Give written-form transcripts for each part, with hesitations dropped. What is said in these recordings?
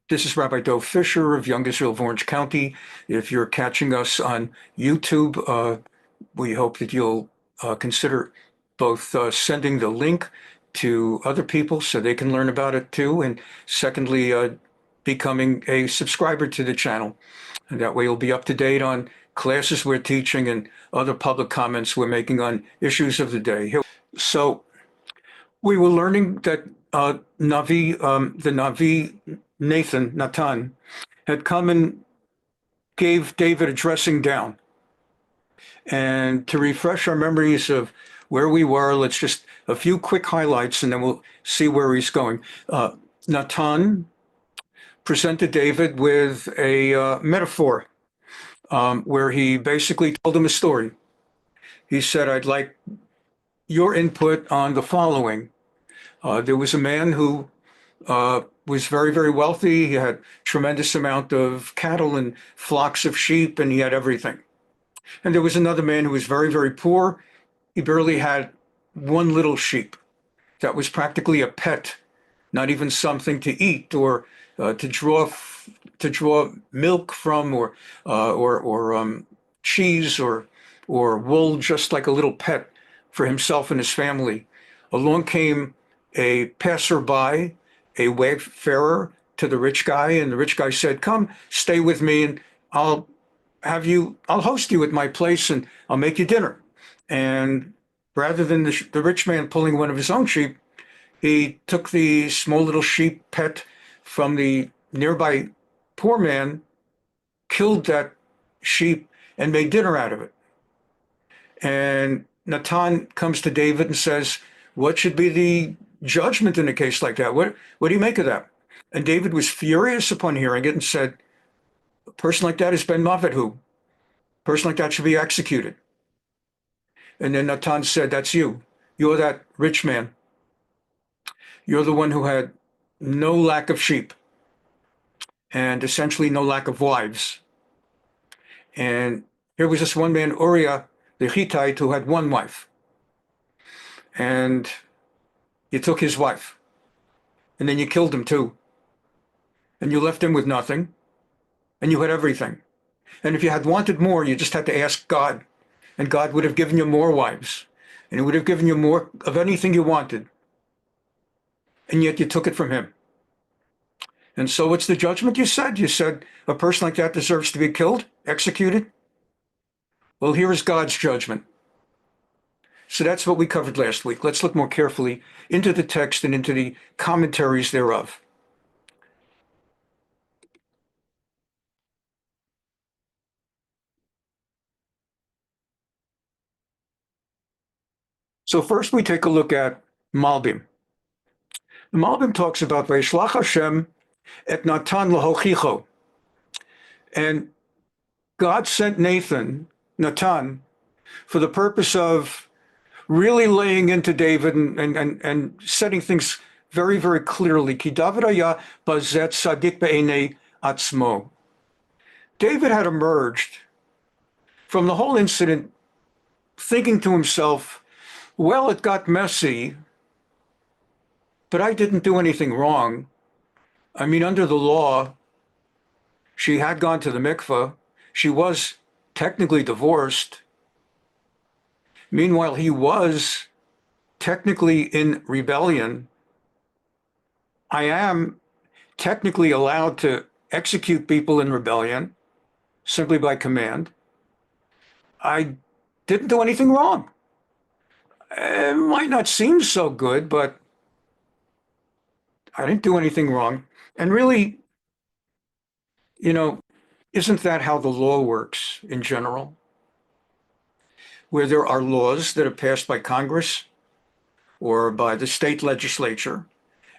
This is Rabbi Dov Fischer of Young Israel of Orange County. If you're catching us on YouTube, we hope that you'll consider both sending the link to other people so they can learn about it too, and secondly, becoming a subscriber to the channel. And that way you'll be up to date on classes we're teaching and other public comments we're making on issues of the day. So we were learning that the Navi Natan had come and gave David a dressing down. And to refresh our memories of where we were, let's just a few quick highlights and then we'll see where he's going. Natan presented David with a metaphor where he basically told him a story. He said, I'd like your input on the following. There was a man who was very, very wealthy. He had tremendous amount of cattle and flocks of sheep, and he had everything. And there was another man who was very, very poor. He barely had one little sheep that was practically a pet, not even something to eat or to draw milk from, or cheese or wool, just like a little pet for himself and his family. Along came a passerby, a wayfarer to the rich guy, and the rich guy said, come stay with me and I'll host you at my place and I'll make you dinner. And rather than the rich man pulling one of his own sheep, he took the small little sheep pet from the nearby poor man, killed that sheep and made dinner out of it. And Natan comes to David and says, what should be the judgment in a case like that? What do you make of that? And David was furious upon hearing it and said, a person like that is ben mavethu. A person like that should be executed. And then Natan said, that's you. You're that rich man. You're the one who had no lack of sheep and essentially no lack of wives. And here was this one man, Uriah, the Hittite, who had one wife. And you took his wife. And then you killed him too. And you left him with nothing. And you had everything. And if you had wanted more, you just had to ask God. And God would have given you more wives. And he would have given you more of anything you wanted. And yet you took it from him. And so what's the judgment you said? You said a person like that deserves to be killed, executed? Well, here is God's judgment. So that's what we covered last week. Let's look more carefully into the text and into the commentaries thereof. So first we take a look at Malbim. The Malbim talks about Vayishlach Hashem et Natan lahochicho. And God sent Natan, for the purpose of really laying into David and setting things very, very clearly. Ki David haya bazet sadik be'enei atzmo. David had emerged from the whole incident thinking to himself, well, it got messy, but I didn't do anything wrong. I mean, under the law, she had gone to the mikveh. She was technically divorced. Meanwhile, he was technically in rebellion. I am technically allowed to execute people in rebellion simply by command. I didn't do anything wrong. It might not seem so good, but I didn't do anything wrong. And really, isn't that how the law works in general? Where there are laws that are passed by Congress or by the state legislature,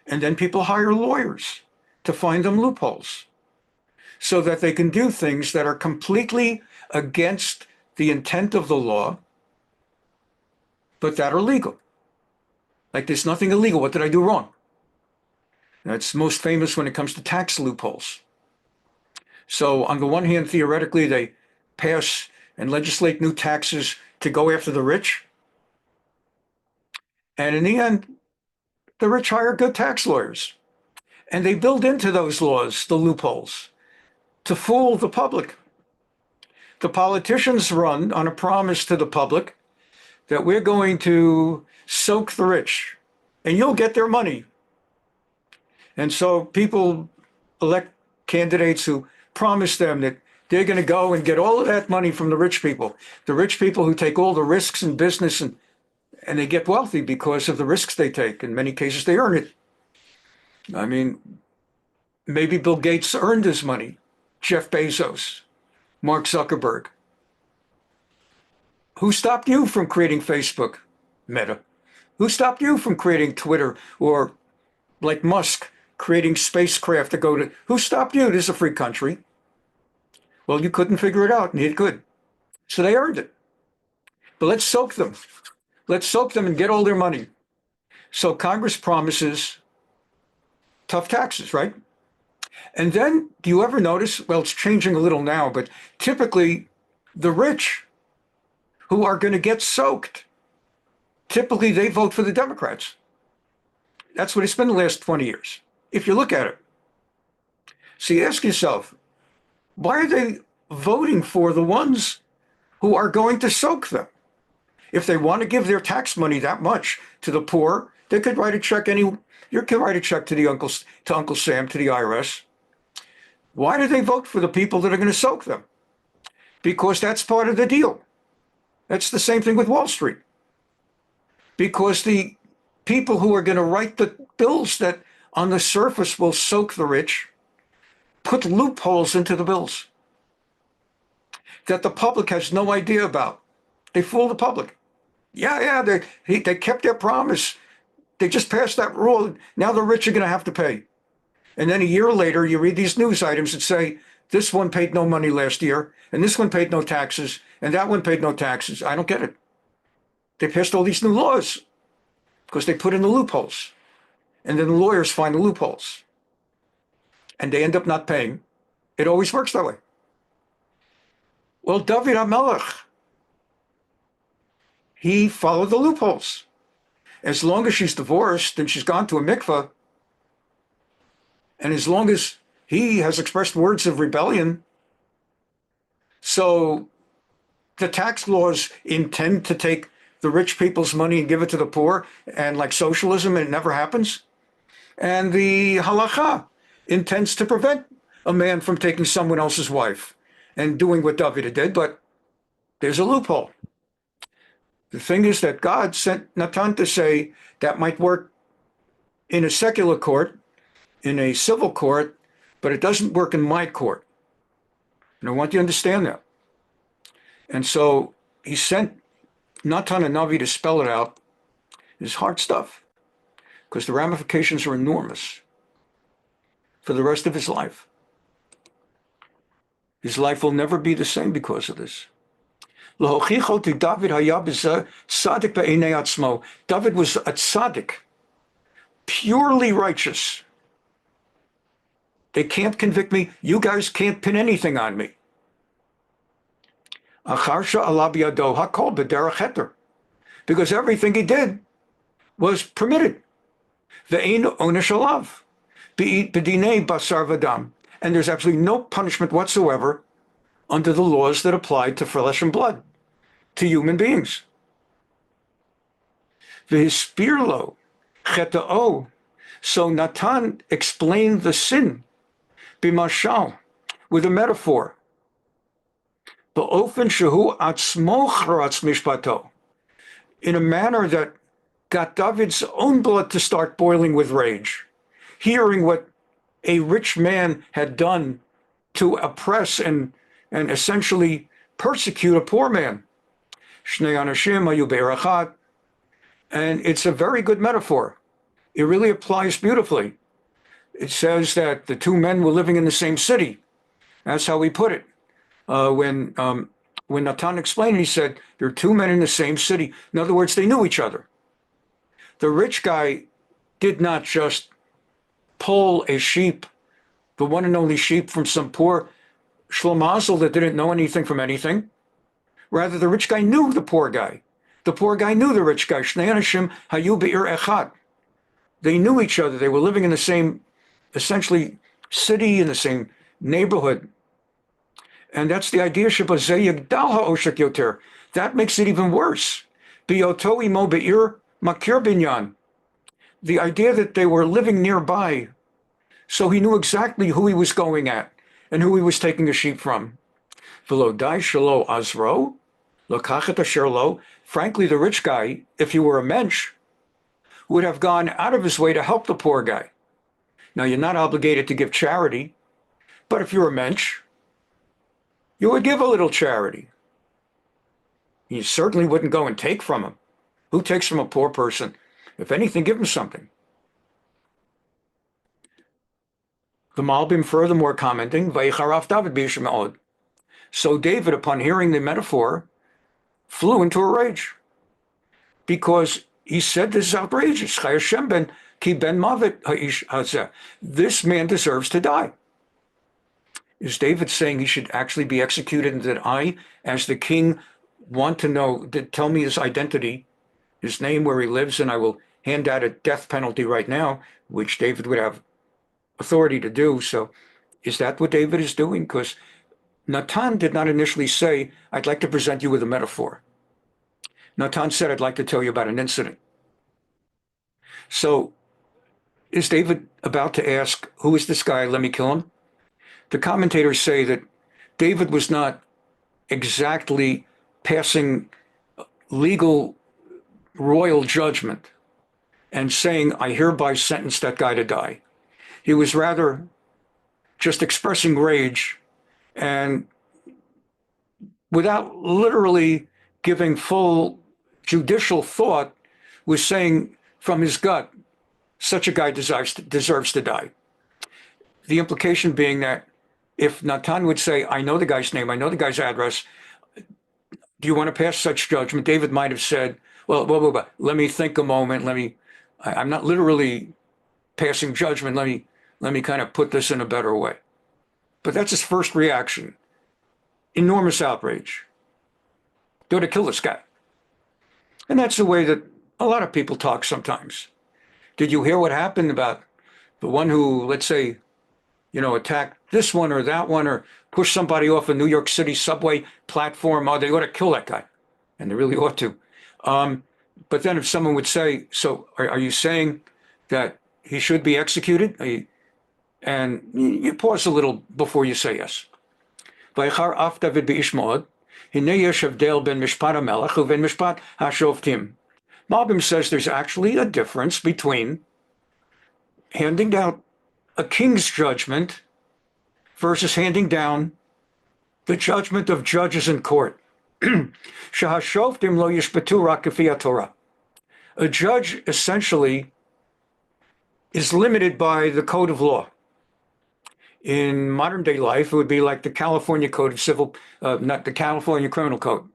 and then people hire lawyers to find them loopholes so that they can do things that are completely against the intent of the law, but that are legal. Like there's nothing illegal. What did I do wrong? That's most famous when it comes to tax loopholes. So on the one hand, theoretically, they pass and legislate new taxes to go after the rich. And in the end, the rich hire good tax lawyers. And they build into those laws the loopholes to fool the public. The politicians run on a promise to the public that we're going to soak the rich and you'll get their money. And so people elect candidates who promise them that they're going to go and get all of that money from the rich people who take all the risks in business, and they get wealthy because of the risks they take. In many cases, they earn it. I mean, maybe Bill Gates earned his money, Jeff Bezos, Mark Zuckerberg. Who stopped you from creating Facebook, Meta? Who stopped you from creating Twitter, or like Musk, creating spacecraft to go to? Who stopped you? This is a free country. Well, you couldn't figure it out, and he could. So they earned it. But let's soak them. Let's soak them and get all their money. So Congress promises tough taxes, right? And then, do you ever notice, well, it's changing a little now, but typically the rich who are going to get soaked, typically they vote for the Democrats. That's what it's been the last 20 years, if you look at it. So you ask yourself, why are they voting for the ones who are going to soak them? If they want to give their tax money that much to the poor, they could write a check you can write a check to Uncle Sam, to the IRS. Why do they vote for the people that are going to soak them? Because that's part of the deal. That's the same thing with Wall Street. Because the people who are going to write the bills that on the surface will soak the rich put loopholes into the bills that the public has no idea about. They fool the public. Yeah, they kept their promise. They just passed that rule. Now the rich are going to have to pay. And then a year later, you read these news items that say, this one paid no money last year, and this one paid no taxes, and that one paid no taxes. I don't get it. They passed all these new laws because they put in the loopholes. And then the lawyers find the loopholes. And they end up not paying. It always works that way. Well, David HaMelech, he followed the loopholes. As long as she's divorced and she's gone to a mikveh, and as long as he has expressed words of rebellion, so the tax laws intend to take the rich people's money and give it to the poor, and like socialism, it never happens. And the halakha intends to prevent a man from taking someone else's wife and doing what David did, but there's a loophole. The thing is that God sent Natan to say that might work in a secular court, in a civil court, but it doesn't work in my court. And I want you to understand that. And so he sent Natan HaNavi to spell it out. It's hard stuff because the ramifications are enormous for the rest of his life. His life will never be the same because of this. David was a tzaddik, purely righteous. They can't convict me. You guys can't pin anything on me. Because everything he did was permitted. And there's absolutely no punishment whatsoever under the laws that apply to flesh and blood, to human beings. V'hispirlo cheta'o. So Natan explained the sin b'mashal, with a metaphor. Ba'ofen shehu atzmo charatz mishpato, in a manner that got David's own blood to start boiling with rage, hearing what a rich man had done to oppress and essentially persecute a poor man. Shnei anashim hayu be'erachat. And it's a very good metaphor. It really applies beautifully. It says that the two men were living in the same city. That's how he put it. When Natan explained, he said, there are two men in the same city. In other words, they knew each other. The rich guy did not just pull a sheep, the one and only sheep, from some poor shlomazel that didn't know anything from anything. Rather, the rich guy knew the poor guy. The poor guy knew the rich guy. Shnei anashim hayu be'ir echad. They knew each other. They were living in the same essentially city in the same neighborhood. And that's the idea. That makes it even worse. The idea that they were living nearby, so he knew exactly who he was going at and who he was taking a sheep from. Frankly, the rich guy, if he were a mensch, would have gone out of his way to help the poor guy. Now, you're not obligated to give charity, but if you're a mensch, you would give a little charity. You certainly wouldn't go and take from him. Who takes from a poor person? If anything, give him something. The Malbim furthermore commenting, so David, upon hearing the metaphor, flew into a rage because he said, this is outrageous. This man deserves to die. Is David saying he should actually be executed, and that I, as the king, want to know, tell me his identity, his name, where he lives, and I will hand out a death penalty right now, which David would have authority to do. So is that what David is doing? Because Natan did not initially say, I'd like to present you with a metaphor. Natan said, I'd like to tell you about an incident. So is David about to ask, who is this guy? Let me kill him. The commentators say that David was not exactly passing legal royal judgment and saying, I hereby sentence that guy to die. He was rather just expressing rage and without literally giving full judicial thought, was saying from his gut, such a guy deserves to die. The implication being that if Natan would say, I know the guy's name, I know the guy's address, do you want to pass such judgment? David might have said, well, let me think a moment. I'm not literally passing judgment. Let me kind of put this in a better way. But that's his first reaction. Enormous outrage. Go to kill this guy. And that's the way that a lot of people talk sometimes. Did you hear what happened about the one who, let's say, attacked this one or that one, or pushed somebody off a New York City subway platform? Oh, they ought to kill that guy. And they really ought to. But then if someone would say, so are you saying that he should be executed? And you pause a little before you say yes. Malbim says there's actually a difference between handing down a king's judgment versus handing down the judgment of judges in court. A judge essentially is limited by the code of law. In modern day life, it would be like the California Code of Civil, not the California Criminal Code,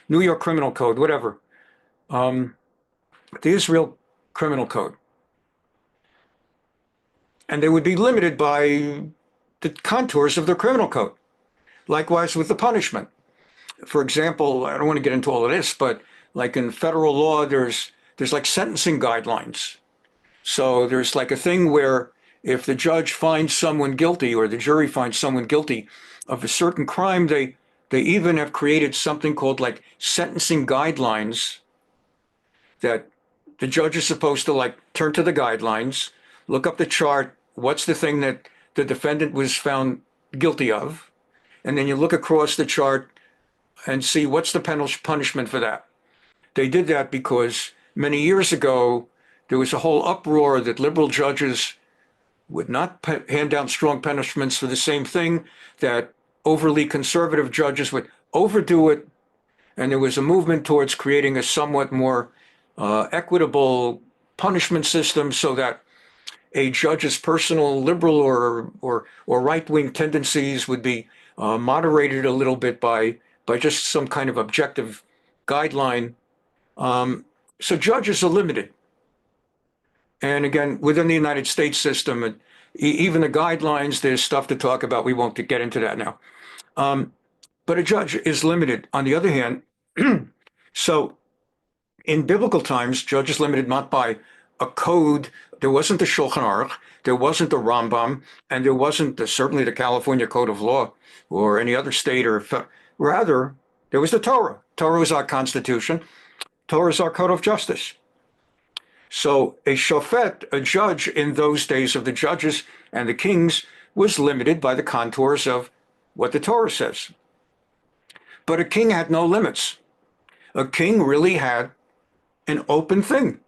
New York Criminal Code, whatever. The Israel Criminal Code. And they would be limited by the contours of the criminal code. Likewise with the punishment. For example, I don't want to get into all of this, but like in federal law, there's like sentencing guidelines. So there's like a thing where if the judge finds someone guilty or the jury finds someone guilty of a certain crime, they even have created something called like sentencing guidelines that the judge is supposed to like turn to the guidelines, look up the chart, what's the thing that the defendant was found guilty of, and then you look across the chart and see what's the punishment for that. They did that because many years ago, there was a whole uproar that liberal judges would not hand down strong punishments for the same thing, that overly conservative judges would overdo it, and there was a movement towards creating a somewhat more equitable punishment system so that a judge's personal liberal or right-wing tendencies would be moderated a little bit by just some kind of objective guideline. So judges are limited. And again, within the United States system, even the guidelines, there's stuff to talk about. We won't get into that now. But a judge is limited. On the other hand, so in biblical times, judge is limited not by a code, There wasn't the Shulchan Aruch, there wasn't the Rambam, and there wasn't certainly the California Code of Law or any other state rather, there was the Torah. Torah is our constitution. Torah is our code of justice. So a shofet, a judge in those days of the judges and the kings, was limited by the contours of what the Torah says. But a king had no limits. A king really had an open thing.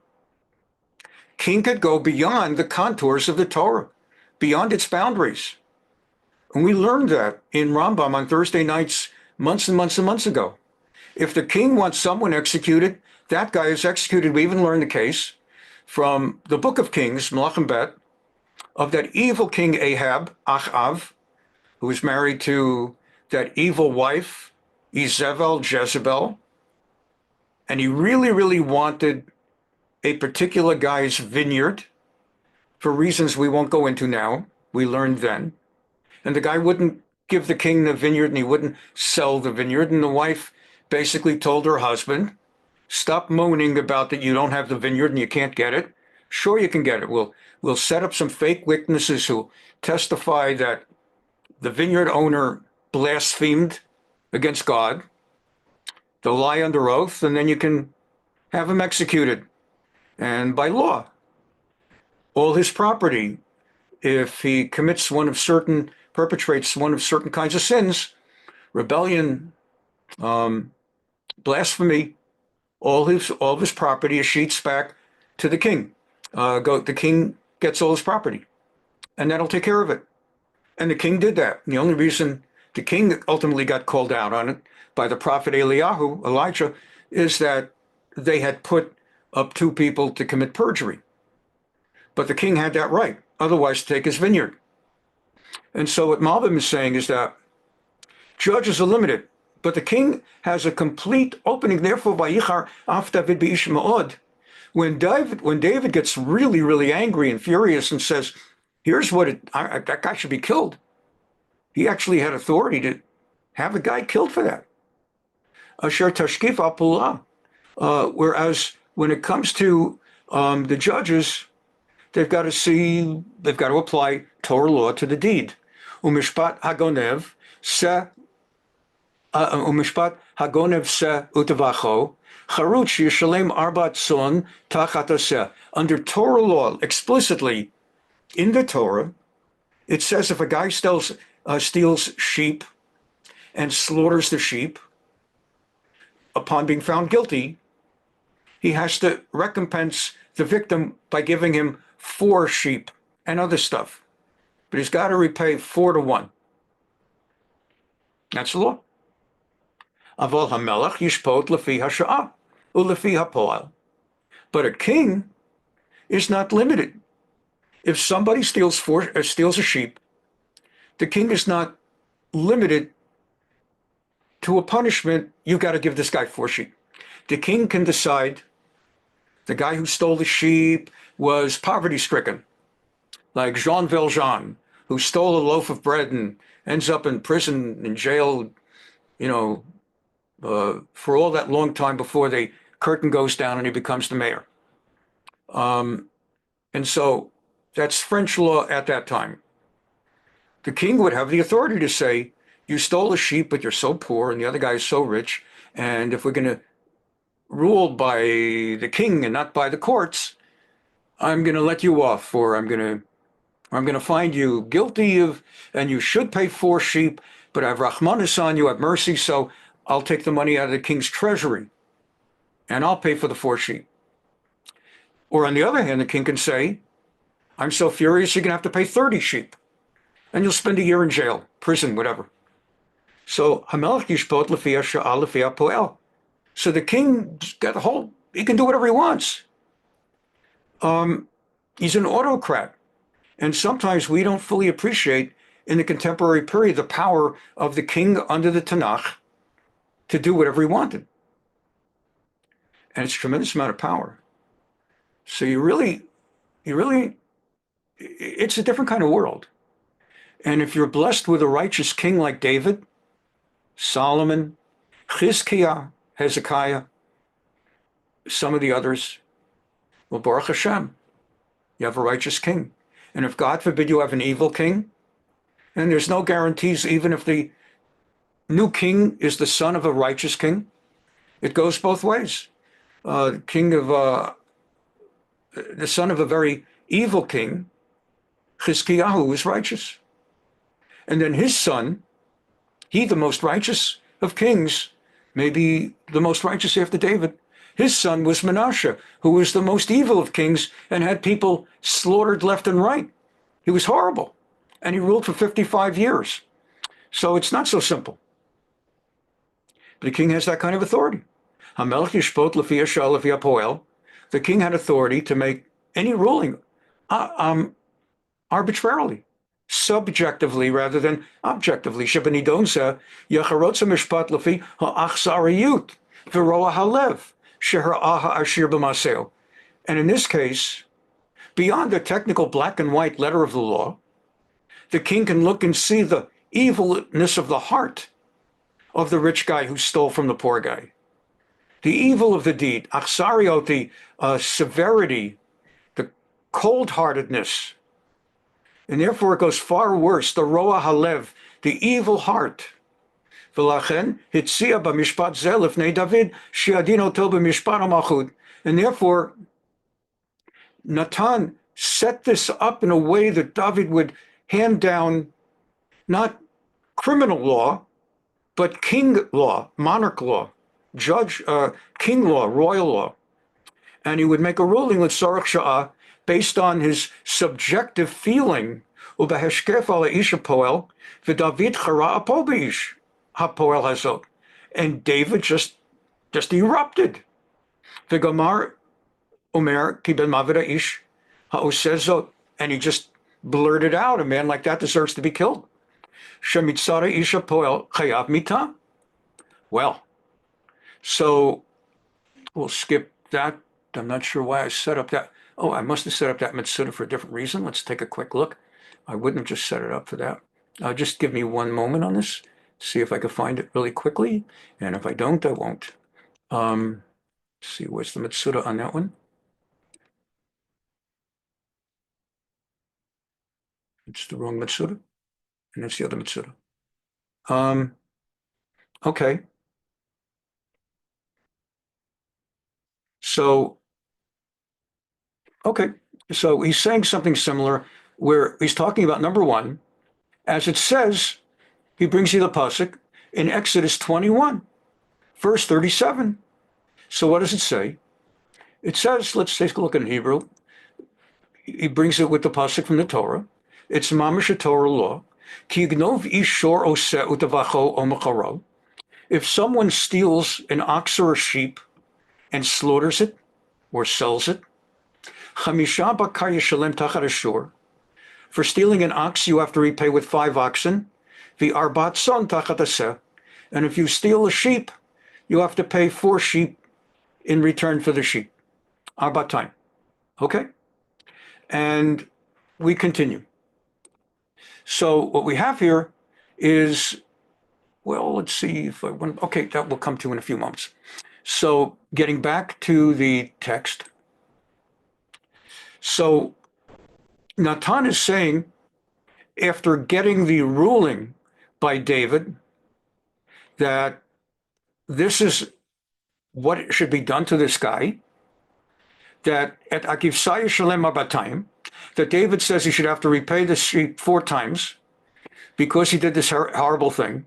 King could go beyond the contours of the Torah, beyond its boundaries. And we learned that in Rambam on Thursday nights months and months and months ago. If the king wants someone executed, that guy is executed. We even learned the case from the book of Kings, Melachim Bet, of that evil king Ahab, Achav, who was married to that evil wife, Jezebel, and he really, really wanted a particular guy's vineyard for reasons we won't go into now. We learned then. And the guy wouldn't give the king the vineyard, and he wouldn't sell the vineyard. And the wife basically told her husband, stop moaning about that you don't have the vineyard and you can't get it. Sure, you can get it. We'll set up some fake witnesses who testify that the vineyard owner blasphemed against God. They'll lie under oath, and then you can have him executed. And by law, all his property, if he perpetrates one of certain kinds of sins, rebellion, blasphemy, all of his property is sheets back to the king. The king gets all his property, and that'll take care of it. And the king did that. And the only reason the king ultimately got called out on it by the prophet Elijah, is that they had put up two people to commit perjury. But the king had that right, otherwise to take his vineyard. And so what Malbim is saying is that judges are limited, but the king has a complete opening. Therefore, Vayichar af David b'ish ma'od. When David gets really, really angry and furious and says, here's that guy should be killed. He actually had authority to have a guy killed for that. Asher tashkif al-pulah. Whereas when it comes to the judges, they've got to apply Torah law to the deed. Umishpat hagonev se utavacho charuch yishalem arbat son tachat aseh. Under Torah law, explicitly in the Torah, it says if a guy steals sheep and slaughters the sheep, upon being found guilty, he has to recompense the victim by giving him 4 sheep and other stuff. But he's got to repay 4 to 1. That's the law. Aval hamelech yishpot lefi hasha'ah ulefi hapoal. But a king is not limited. If somebody steals a sheep, the king is not limited to a punishment. You've got to give this guy 4 sheep. The king can decide the guy who stole the sheep was poverty-stricken, like Jean Valjean, who stole a loaf of bread and ends up in prison, in jail, for all that long time before the curtain goes down and he becomes the mayor. And so that's French law at that time. The king would have the authority to say, you stole a sheep, but you're so poor, and the other guy is so rich, and if we're going to rule by the king and not by the courts, I'm going to let you off, or I'm going to find you guilty of, and you should pay 4 sheep, but I have Rahmanis on you, have mercy, so I'll take the money out of the king's treasury, and I'll pay for the 4 sheep. Or on the other hand, the king can say, I'm so furious, you're going to have to pay 30 sheep, and you'll spend a year in jail, prison, whatever. So Hamelech yishpot lefi hasha'ah lefi hapoel. So the king he can do whatever he wants. He's an autocrat. And sometimes we don't fully appreciate in the contemporary period the power of the king under the Tanakh to do whatever he wanted. And it's a tremendous amount of power. So it's a different kind of world. And if you're blessed with a righteous king like David, Solomon, Chizkiah, Hezekiah, some of the others, well, Baruch Hashem, you have a righteous king. And if God forbid you have an evil king, and there's no guarantees, even if the new king is the son of a righteous king, it goes both ways. The son of a very evil king, Chizkiyahu, was righteous. And then his son, he the most righteous of kings, maybe the most righteous after David, his son was Manasseh, who was the most evil of kings and had people slaughtered left and right. He was horrible. And he ruled for 55 years. So it's not so simple. The king has that kind of authority. Hamelech yishpot lefi hashal lefi hapoel. The king had authority to make any ruling arbitrarily, subjectively rather than objectively. Shebenidon zeh yacharotza mishpat lefi ha'achzariyut v'roa halev sheharah ha'ashir b'maseo. And in this case, beyond the technical black and white letter of the law, the king can look and see the evilness of the heart of the rich guy who stole from the poor guy. The evil of the deed, achsariot, the severity, the cold-heartedness. And therefore it goes far worse, the roa halev, the evil heart. V'lachen hitzia b'mishpat zeh lifnei David she'adin oto b'mishpat ha'malchut. And therefore, Natan set this up in a way that David would hand down not criminal law, but king law, monarch law, king law, royal law. And he would make a ruling with Sarach Sha'ah based on his subjective feeling. Ubeheshkef ala ish hapoel, v'David chara apo b'ish hapoel hazot. And David just erupted. V'gamar omer ki ben mavid ha'ish ha'oseh zot. And he just blurted out, a man like that deserves to be killed. Shemitzara ish hapoel chayav mita. Well, so we'll skip that. I'm not sure why I set up that. Oh, I must have set up that mitzvah for a different reason. Let's take a quick look. I wouldn't have just set it up for that. Just give me one moment on this, see if I can find it really quickly. And if I don't, I won't. See, where's the mitzvah on that one? It's the wrong mitzvah. And it's the other mitzvah. Okay. So he's saying something similar where he's talking about number one, as it says, he brings you the pasuk in Exodus 21, verse 37. So what does it say? It says, let's take a look in Hebrew. He brings it with the pasuk from the Torah. It's mamash Torah law. Ki gnov ishor oseh utavacho omacharo. If someone steals an ox or a sheep and slaughters it or sells it, chamisha bakar yishalem tachat ashur. For stealing an ox, you have to repay with 5 oxen. The arbat son tachat aseh. And if you steal a sheep, you have to pay 4 sheep in return for the sheep. Arbat time. Okay? And we continue. So what we have here is, well, let's see if I want, okay, that will come to in a few moments. So getting back to the text. So Natan is saying, after getting the ruling by David that this is what should be done to this guy, that at Akivsaya Shalem Abatayim, that David says he should have to repay the sheep 4 times because he did this horrible thing.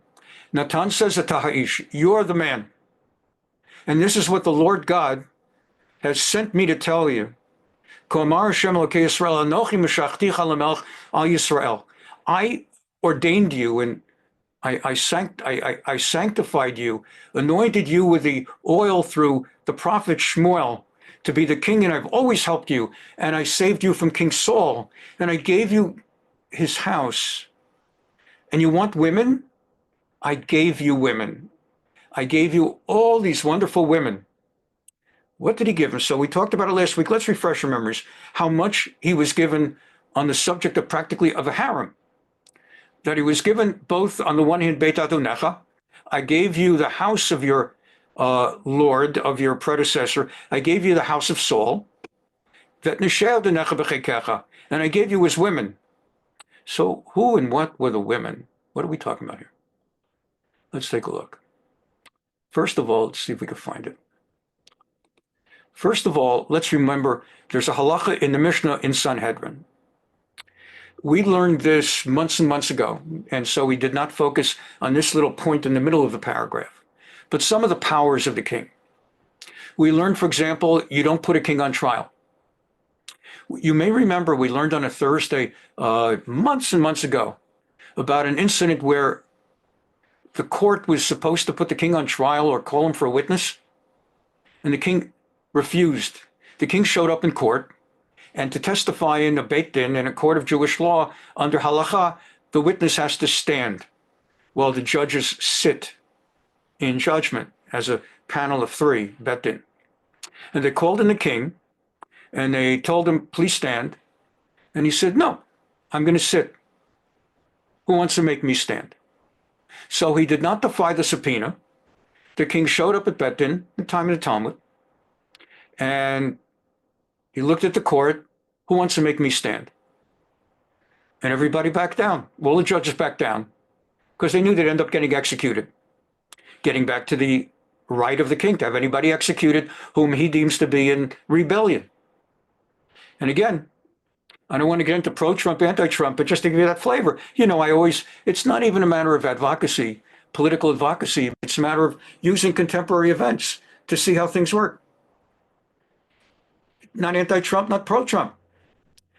Natan says to Taha'ish, you are the man. And this is what the Lord God has sent me to tell you. I ordained you and I sanctified you, anointed you with the oil through the prophet Shmuel to be the king, and I've always helped you, and I saved you from King Saul, and I gave you his house. And you want women? I gave you women. I gave you all these wonderful women. What did he give him? So we talked about it last week. Let's refresh our memories. How much he was given on the subject of practically of a harem. That he was given both on the one hand, Beit Adonecha. I gave you the house of your Lord, of your predecessor. I gave you the house of Saul. And I gave you his women. So who and what were the women? What are we talking about here? Let's take a look. First of all, let's see if we can find it. First of all, let's remember there's a halacha in the Mishnah in Sanhedrin. We learned this months and months ago, and so we did not focus on this little point in the middle of the paragraph. But some of the powers of the king. We learned, for example, you don't put a king on trial. You may remember we learned on a Thursday months and months ago about an incident where the court was supposed to put the king on trial or call him for a witness, and the king refused. The king showed up in court, and to testify in a Beit Din, in a court of Jewish law, under halacha, the witness has to stand while the judges sit in judgment as a panel of three, Beit Din. And they called in the king, and they told him, please stand. And he said, no, I'm going to sit. Who wants to make me stand? So he did not defy the subpoena. The king showed up at Beit Din, the time of the Talmud, and he looked at the court. Who wants to make me stand? And everybody backed down. All the judges backed down because they knew they'd end up getting executed. Getting back to the right of the king to have anybody executed whom he deems to be in rebellion. And again, I don't want to get into pro-Trump, anti-Trump, but just to give you that flavor, it's not even a matter of advocacy, political advocacy. It's a matter of using contemporary events to see how things work. Not anti-Trump, not pro-Trump.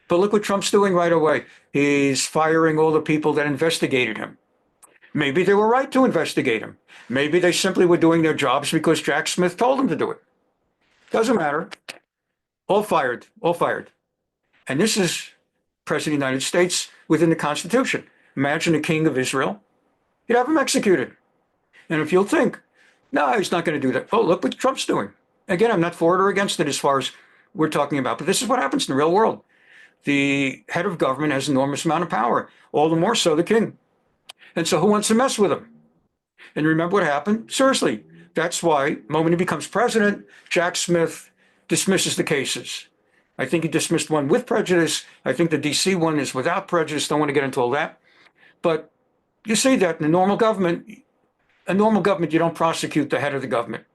But look what Trump's doing right away. He's firing all the people that investigated him. Maybe they were right to investigate him. Maybe they simply were doing their jobs because Jack Smith told them to do it. Doesn't matter. All fired, all fired. And this is President of the United States within the Constitution. Imagine the king of Israel. You'd have him executed. And if you'll think, no, he's not going to do that. Oh, look what Trump's doing. Again, I'm not for it or against it as far as we're talking about, but this is what happens in the real world. The head of government has an enormous amount of power, all the more so the king. And so who wants to mess with him? And remember what happened? Seriously, that's why, the moment he becomes president, Jack Smith dismisses the cases. I think he dismissed one with prejudice. I think the DC one is without prejudice. Don't want to get into all that. But you see that in a normal government, you don't prosecute the head of the government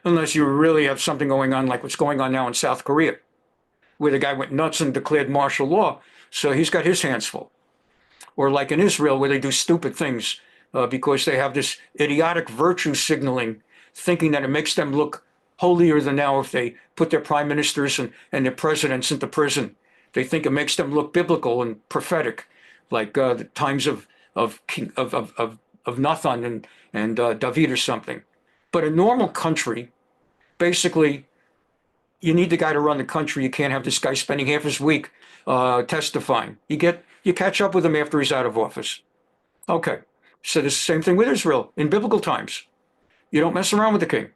unless you really have something going on like what's going on now in South Korea, where the guy went nuts and declared martial law. So he's got his hands full. Or like in Israel, where they do stupid things because they have this idiotic virtue signaling, thinking that it makes them look holier than thou if they put their prime ministers and their presidents into prison. They think it makes them look biblical and prophetic, like the times of Natan and David or something. But a normal country, basically, you need the guy to run the country. You can't have this guy spending half his week testifying. You catch up with him after he's out of office. Okay, so the same thing with Israel in biblical times. You don't mess around with the king.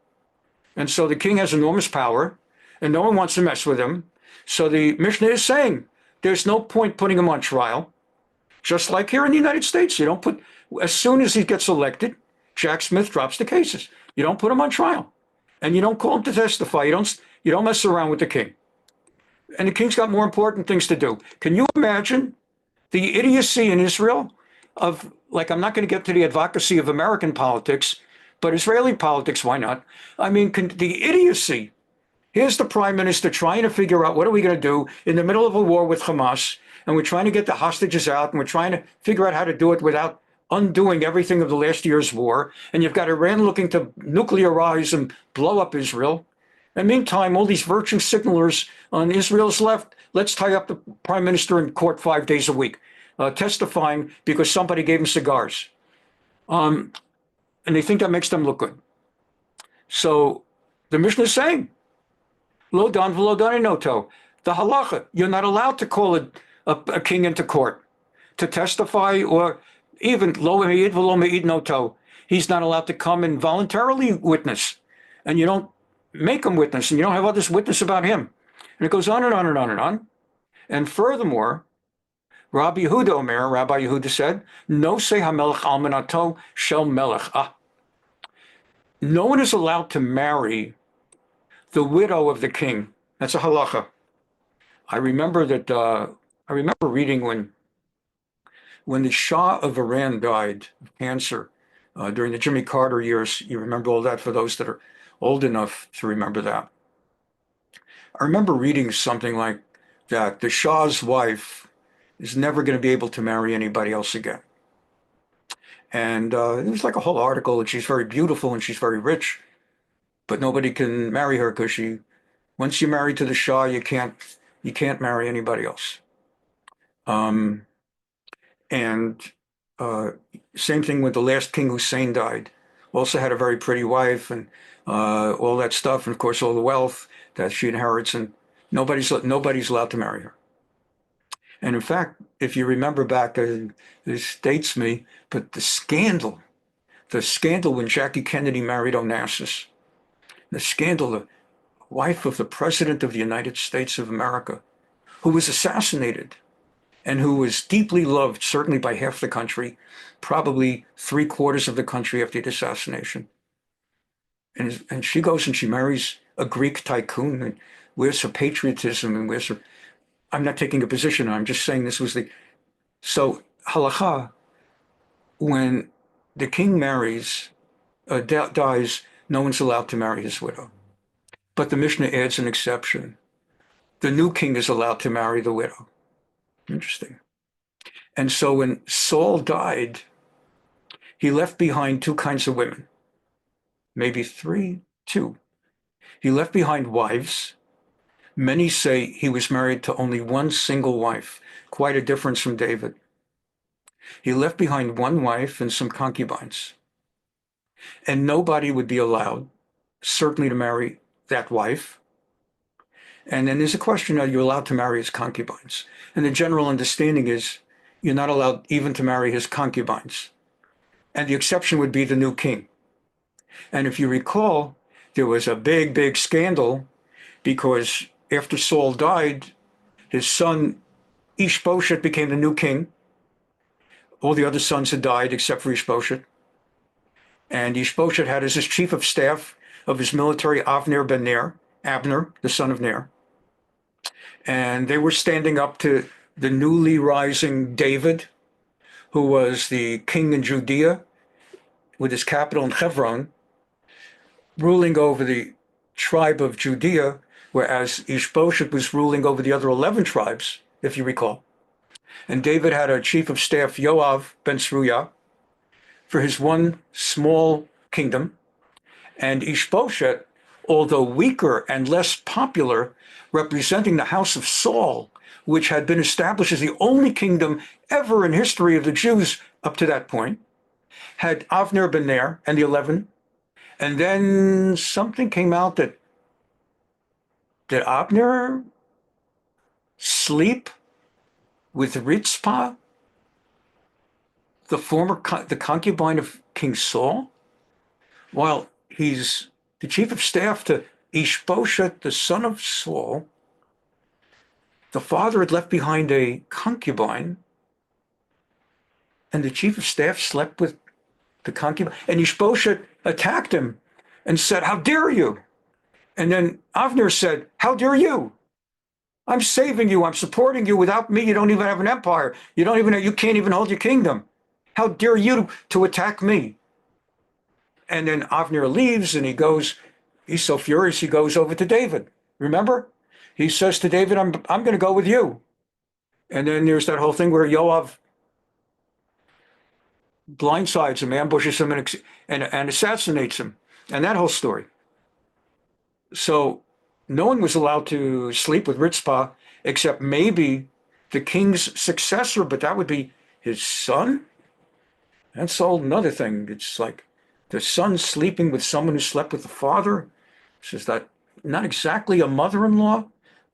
And so the king has enormous power, and no one wants to mess with him. So the Mishnah is saying there's no point putting him on trial. Just like here in the United States, as soon as he gets elected, Jack Smith drops the cases. You don't put him on trial, and you don't call him to testify. You don't mess around with the king. And the king's got more important things to do. Can you imagine the idiocy in Israel of, like, I'm not going to get to the advocacy of American politics, but Israeli politics, why not? I mean, the idiocy. Here's the prime minister trying to figure out what are we going to do in the middle of a war with Hamas, and we're trying to get the hostages out, and we're trying to figure out how to do it without undoing everything of the last year's war. And you've got Iran looking to nuclearize and blow up Israel. And meantime, all these virtue signalers on Israel's left, let's tie up the prime minister in court 5 days a week, testifying because somebody gave him cigars. And they think that makes them look good. So the Mishnah is saying, lo dan v'lo dan enoto, the halacha, you're not allowed to call a king into court to testify, or even lo me'id v'lo me'id noto. He's not allowed to come and voluntarily witness, and you don't make him witness, and you don't have others witness about him. And it goes on and on and on and on. And furthermore, Rabbi Yehuda said, no se hamelech almanato shel melech. No one is allowed to marry the widow of the king. That's a halacha. I remember that I remember reading when the Shah of Iran died of cancer during the Jimmy Carter years. You remember all that for those that are old enough to remember that. I remember reading something like that the Shah's wife is never going to be able to marry anybody else again. And it was like a whole article that she's very beautiful and she's very rich, but nobody can marry her because once you're married to the Shah, you can't marry anybody else. Um, and uh, Same thing with the last King Hussein died. Also had a very pretty wife and all that stuff, and of course all the wealth that she inherits, and nobody's allowed to marry her. And in fact, if you remember back, this dates me, but the scandal when Jackie Kennedy married Onassis, the scandal, the wife of the President of the United States of America, who was assassinated and who was deeply loved, certainly by half the country, probably three-quarters of the country after the assassination. And she goes and she marries a Greek tycoon, and where's her patriotism and where's her, I'm not taking a position, I'm just saying this was so halakha, when the king dies, no one's allowed to marry his widow. But the Mishnah adds an exception. The new king is allowed to marry the widow. Interesting. And so when Saul died, he left behind two kinds of women, maybe two. He left behind wives. Many say he was married to only one single wife, quite a difference from David. He left behind one wife and some concubines. And nobody would be allowed, certainly, to marry that wife. And then there's a question, are you allowed to marry his concubines? And the general understanding is you're not allowed even to marry his concubines. And the exception would be the new king. And if you recall, there was a big, big scandal because after Saul died, his son Ishbosheth became the new king. All the other sons had died except for Ishbosheth. And Ishbosheth had as his chief of staff of his military Avner ben Ner, Abner, the son of Ner. And they were standing up to the newly rising David, who was the king in Judea with his capital in Hebron, ruling over the tribe of Judea, whereas Ishbosheth was ruling over the other 11 tribes, if you recall. And David had a chief of staff, Yoav ben Tzruya, for his one small kingdom. And Ishbosheth, although weaker and less popular, representing the house of Saul, which had been established as the only kingdom ever in history of the Jews up to that point, had Avner ben Ner and the 11. And then something came out that did Abner sleep with Ritzpah, the concubine of King Saul, while he's the chief of staff to Ishbosheth, the son of Saul. The father had left behind a concubine, and the chief of staff slept with the concubine. And Ishbosheth attacked him and said, "How dare you?" And then Avner said, "How dare you? I'm saving you. I'm supporting you. Without me, you don't even have an empire. You can't even hold your kingdom. How dare you to attack me?" And then Avner leaves and he's so furious, he goes over to David. Remember? He says to David, I'm going to go with you. And then there's that whole thing where Yoav blindsides him, ambushes him, and assassinates him. And that whole story. So no one was allowed to sleep with Ritzpah except maybe the king's successor, but that would be his son. That's all another thing. It's like the son sleeping with someone who slept with the father. So is that not exactly a mother-in-law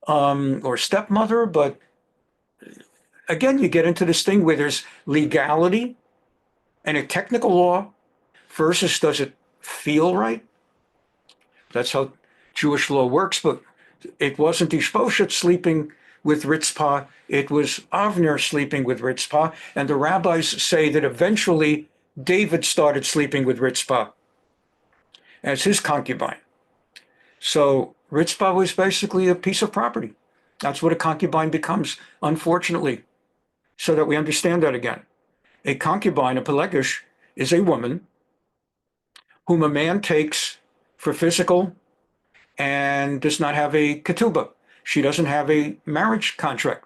or stepmother, but again, you get into this thing where there's legality and a technical law versus does it feel right? That's how Jewish law works, but it wasn't Ishbosheth sleeping with Ritzpah, it was Avner sleeping with Ritzpah, and the rabbis say that eventually David started sleeping with Ritzpah as his concubine. So Ritzpah was basically a piece of property. That's what a concubine becomes, unfortunately, so that we understand that again. A concubine, a pelegish, is a woman whom a man takes for physical and does not have a ketubot. She doesn't have a marriage contract.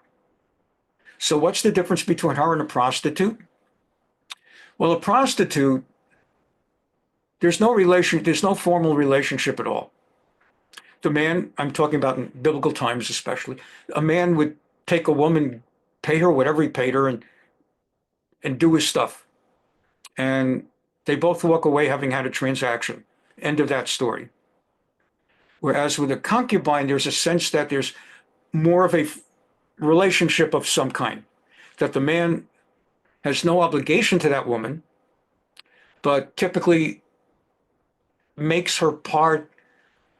So what's the difference between her and a prostitute? Well, a prostitute, there's no formal relationship at all. The man, I'm talking about in biblical times especially, a man would take a woman, pay her whatever he paid her, and do his stuff. And they both walk away having had a transaction. End of that story. Whereas with a concubine, there's a sense that there's more of a relationship of some kind, that the man has no obligation to that woman, but typically makes her part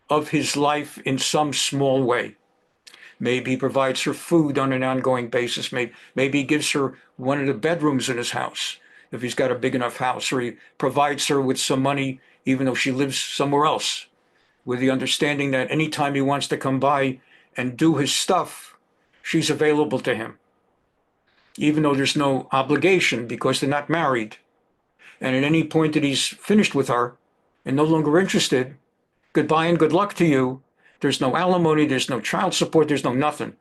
of his life in some small way. Maybe he provides her food on an ongoing basis. Maybe he gives her one of the bedrooms in his house, if he's got a big enough house, or he provides her with some money, even though she lives somewhere else, with the understanding that anytime he wants to come by and do his stuff, she's available to him, even though there's no obligation because they're not married. And at any point that he's finished with her and no longer interested, goodbye and good luck to you. There's no alimony, there's no child support, there's no nothing.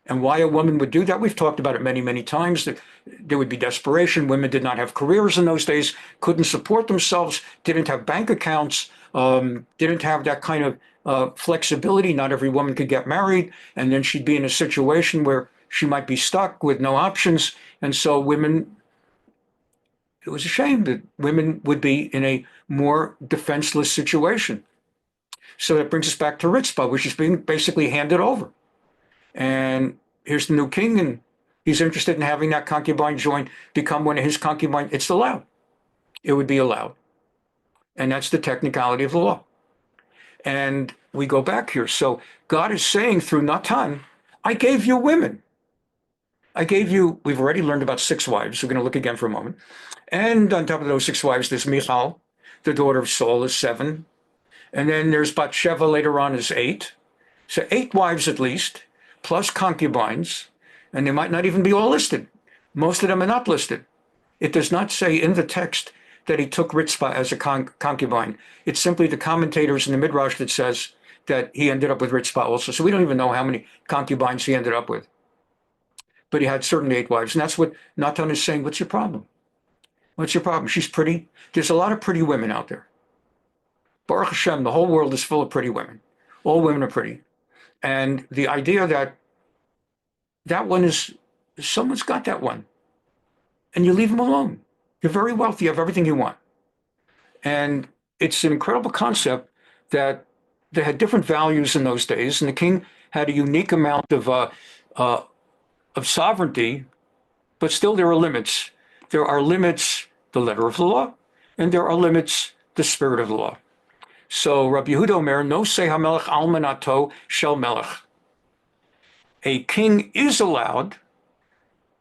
And why a woman would do that, we've talked about it many, many times. That there would be desperation. Women did not have careers in those days, couldn't support themselves, didn't have bank accounts, didn't have that kind of flexibility. Not every woman could get married, and then she'd be in a situation where she might be stuck with no options. And so women, it was a shame that women would be in a more defenseless situation. So that brings us back to Ritzpah, which is being basically handed over. And here's the new king, and he's interested in having that concubine become one of his concubines. It's allowed. It would be allowed. And that's the technicality of the law. And we go back here. So God is saying through Natan, I gave you women. I gave you, we've already learned about 6 wives. We're going to look again for a moment. And on top of those 6 wives, there's Michal, the daughter of Saul, is 7. And then there's Batsheva later on is 8. So 8 wives at least, plus concubines. And they might not even be all listed. Most of them are not listed. It does not say in the text that he took Ritzpah as a concubine. It's simply the commentators in the Midrash that says that he ended up with Ritzpah also. So we don't even know how many concubines he ended up with. But he had certainly 8 wives. And that's what Natan is saying. What's your problem? What's your problem? She's pretty. There's a lot of pretty women out there. Baruch Hashem, the whole world is full of pretty women. All women are pretty. And the idea that that one is, someone's got that one. And you leave them alone. You're very wealthy, you have everything you want. And it's an incredible concept that they had different values in those days. And the king had a unique amount of sovereignty, but still there are limits. There are limits, the letter of the law, and there are limits, the spirit of the law. So Rabbi Yehuda Omer, no say hamelech almanato shel melech. A king is allowed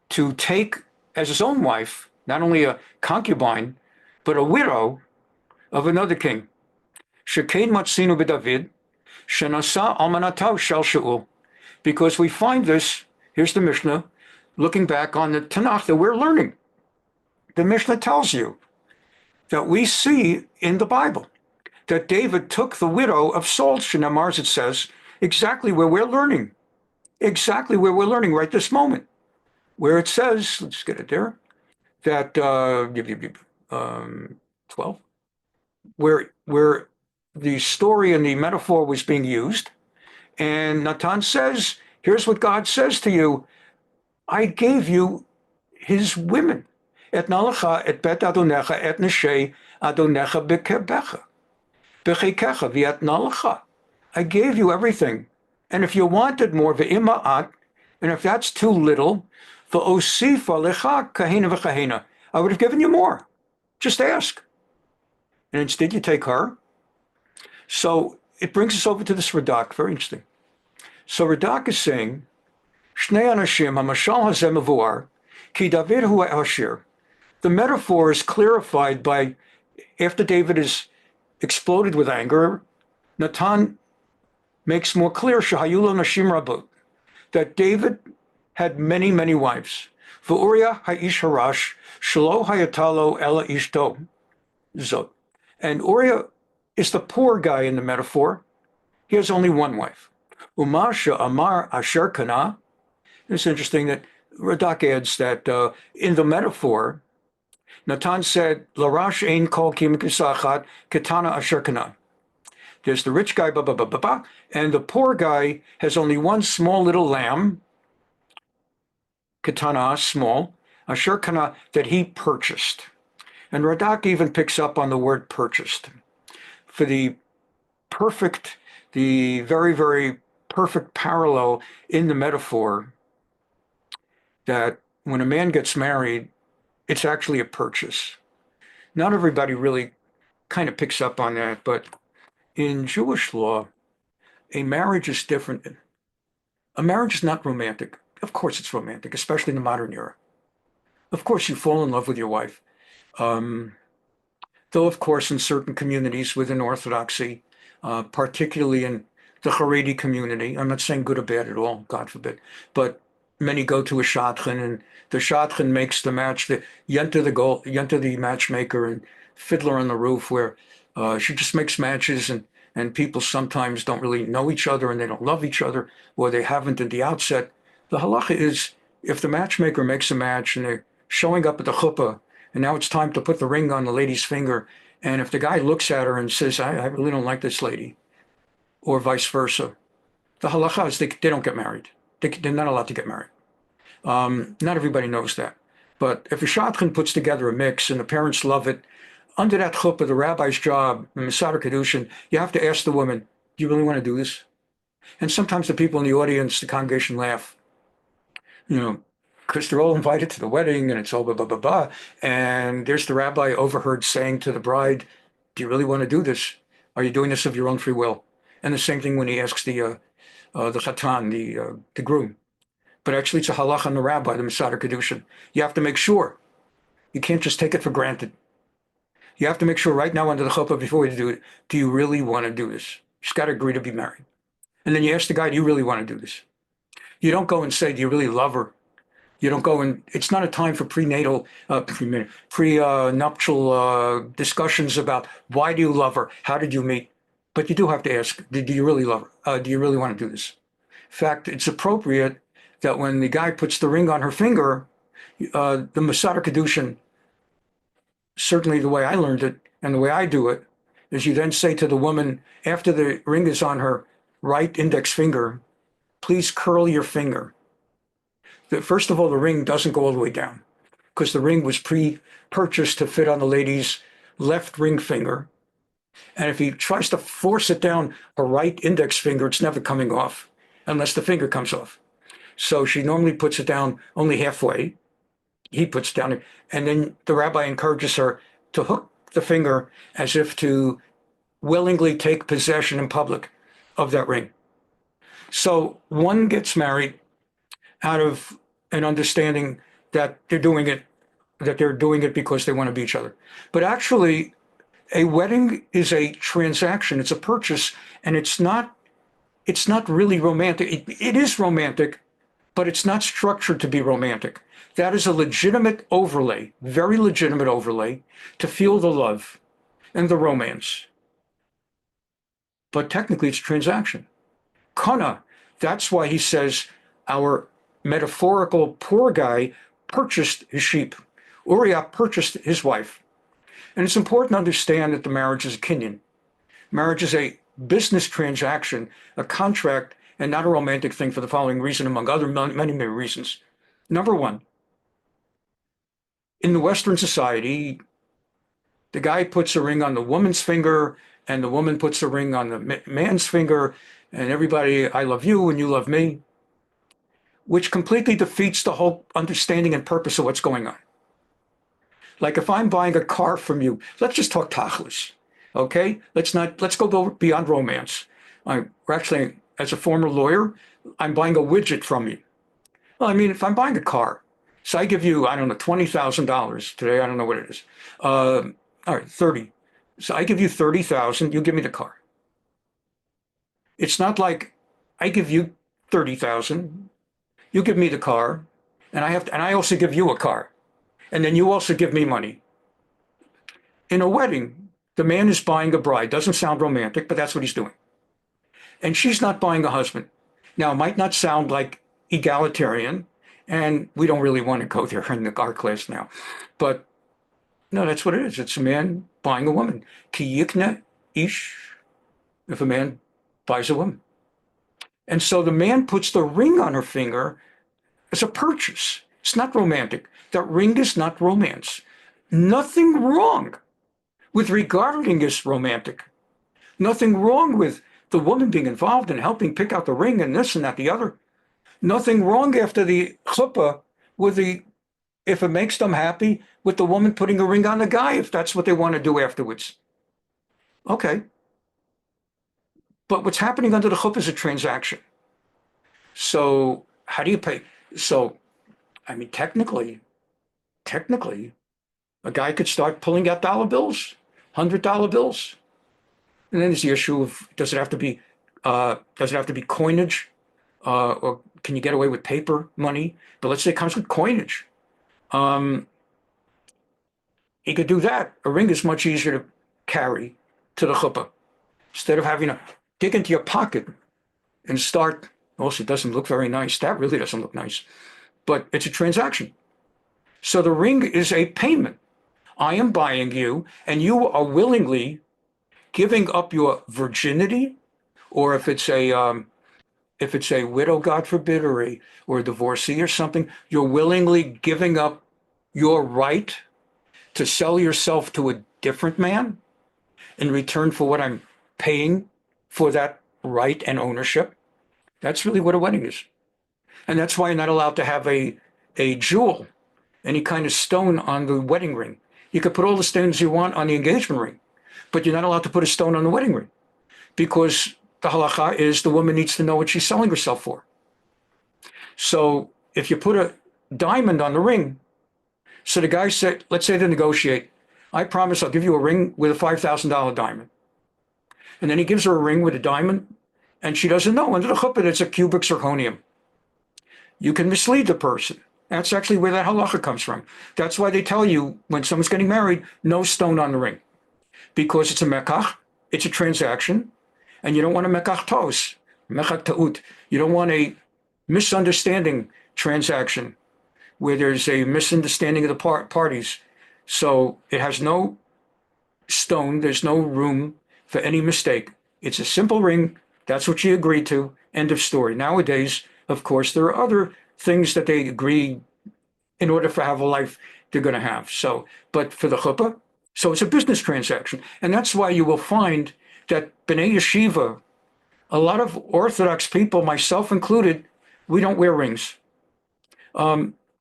to take as his own wife, not only a concubine, but a widow of another king. Shekein matzinu b'David, shenasa almanato shel Shaul. Because we find this, here's the Mishnah, looking back on the Tanakh that we're learning. The Mishnah tells you that we see in the Bible that David took the widow of Saul, Shinamars, it says, exactly where we're learning right this moment, where it says, let's get it there, that 12, where the story and the metaphor was being used, and Natan says, here's what God says to you, I gave you his women, et nalacha, et bet adonecha, et neshei adonecha bekebecha. I gave you everything. And if you wanted more, and if that's too little, I would have given you more. Just ask. And instead you take her. So it brings us over to this Radak, very interesting. So Radak is saying, the metaphor is clarified by, after David is exploded with anger, Natan makes more clear, Shahayula Nashim Rabot, that David had many, many wives. Uriah ha'ish harash, shelo hayatalo ela ishto zot. And Uriah is the poor guy in the metaphor. He has only one wife. Umasha amar asher kana. It's interesting that Radak adds that in the metaphor, Natan said, Larash ein kol kim kisachat ketana asher kana. There's the rich guy, and the poor guy has only one small little lamb, ketana, small, asher kana, that he purchased. And Radak even picks up on the word purchased. For the very, very perfect parallel in the metaphor that when a man gets married, it's actually a purchase. Not everybody really kind of picks up on that, but in Jewish law, a marriage is different. A marriage is not romantic. Of course it's romantic, especially in the modern era. Of course you fall in love with your wife. Though, of course, in certain communities within Orthodoxy, particularly in the Haredi community, I'm not saying good or bad at all, God forbid, but many go to a shadchan, and the shadchan makes the match, the Yenta the matchmaker and fiddler on the roof, where she just makes matches, and people sometimes don't really know each other and they don't love each other, or they haven't at the outset. The halacha is, if the matchmaker makes a match and they're showing up at the chuppah, and now it's time to put the ring on the lady's finger, and if the guy looks at her and says, I really don't like this lady, or vice versa, the halacha is they don't get married. They're not allowed to get married. Not everybody knows that. But if a shadchan puts together a mix and the parents love it, under that chuppah, the rabbi's job, the Masader Kedushin, you have to ask the woman, do you really want to do this? And sometimes the people in the audience, the congregation laugh, because they're all invited to the wedding and it's all blah, blah, blah, blah. And there's the rabbi overheard saying to the bride, do you really want to do this? Are you doing this of your own free will? And the same thing when he asks the chatan, the groom. But actually it's a halacha on the rabbi, the Masader Kedushin. You have to make sure. You can't just take it for granted. You have to make sure right now under the chuppah before you do it, do you really want to do this? You just got to agree to be married. And then you ask the guy, do you really want to do this? You don't go and say, do you really love her? You don't go and, it's not a time for prenuptial discussions about why do you love her? How did you meet? But you do have to ask, do you really love her? Do you really want to do this? In fact, it's appropriate that when the guy puts the ring on her finger, the Masader Kedushin, certainly the way I learned it and the way I do it, is you then say to the woman, after the ring is on her right index finger, please curl your finger. First of all, the ring doesn't go all the way down because the ring was pre-purchased to fit on the lady's left ring finger. And if he tries to force it down her right index finger, it's never coming off unless the finger comes off. So she normally puts it down only halfway. He puts it down, and then the rabbi encourages her to hook the finger as if to willingly take possession in public of that ring. So one gets married out of an understanding that they're doing it because they want to be each other. But actually, a wedding is a transaction, it's a purchase, and it's not really romantic. It is romantic, but it's not structured to be romantic. That is a legitimate overlay, very legitimate overlay, to feel the love and the romance. But technically it's a transaction. Kana, that's why he says our metaphorical poor guy purchased his sheep. Uriah purchased his wife. And it's important to understand that the marriage is a kinyan. Marriage is a business transaction, a contract, and not a romantic thing for the following reason, among other many, many reasons. Number one, in the Western society, the guy puts a ring on the woman's finger and the woman puts a ring on the man's finger, and everybody, I love you and you love me, which completely defeats the whole understanding and purpose of what's going on. Like if I'm buying a car from you, let's just talk tachlis, okay? Let's go beyond romance. Actually, as a former lawyer, I'm buying a widget from you. Well, I mean, if I'm buying a car, so I give you, I don't know, $20,000 today. I don't know what it is. All right, 30. So I give you 30,000. You give me the car. It's not like I give you 30,000 You give me the car, and I also give you a car, and then you also give me money. In a wedding, the man is buying a bride. Doesn't sound romantic, but that's what he's doing. And she's not buying a husband. Now, it might not sound like egalitarian, and we don't really want to go there in our class now, but no, that's what it is. It's a man buying a woman. Ki yikne ish, if a man buys a woman. And so the man puts the ring on her finger as a purchase. It's not romantic. That ring is not romance. Nothing wrong with regarding as romantic. Nothing wrong with the woman being involved in helping pick out the ring and this and that, the other. Nothing wrong after the chuppah with if it makes them happy, with the woman putting a ring on the guy, if that's what they want to do afterwards. Okay. But what's happening under the chuppah is a transaction. So how do you pay? So, I mean, technically, a guy could start pulling out dollar bills, $100 bills. And then there's the issue of, does it have to be coinage? Or can you get away with paper money? But let's say it comes with coinage. He could do that. A ring is much easier to carry to the chuppah. Instead of having to dig into your pocket and start, also it doesn't look very nice. That really doesn't look nice. But it's a transaction. So the ring is a payment. I am buying you, and you are willingly giving up your virginity, or if it's a widow, God forbid, or a divorcee or something, you're willingly giving up your right to sell yourself to a different man in return for what I'm paying for that right and ownership. That's really what a wedding is. And that's why you're not allowed to have a jewel, any kind of stone on the wedding ring. You could put all the stones you want on the engagement ring, but you're not allowed to put a stone on the wedding ring, because the halacha is the woman needs to know what she's selling herself for. So if you put a diamond on the ring, so the guy said, let's say they negotiate, I promise I'll give you a ring with a $5,000 diamond. And then he gives her a ring with a diamond, and she doesn't know. Under the chuppah, it's a cubic zirconium. You can mislead the person. That's actually where that halacha comes from. That's why they tell you when someone's getting married, no stone on the ring, because it's a mekach, it's a transaction, and you don't want a mekach tos, mekach ta'ut. You don't want a misunderstanding transaction where there's a misunderstanding of the parties. So it has no stone. There's no room for any mistake. It's a simple ring. That's what you agreed to. End of story. Nowadays, of course, there are other things that they agree in order to have a life they're going to have. So, but for the chuppah, so it's a business transaction. And that's why you will find that B'nai Yeshiva, a lot of Orthodox people, myself included, we don't wear rings.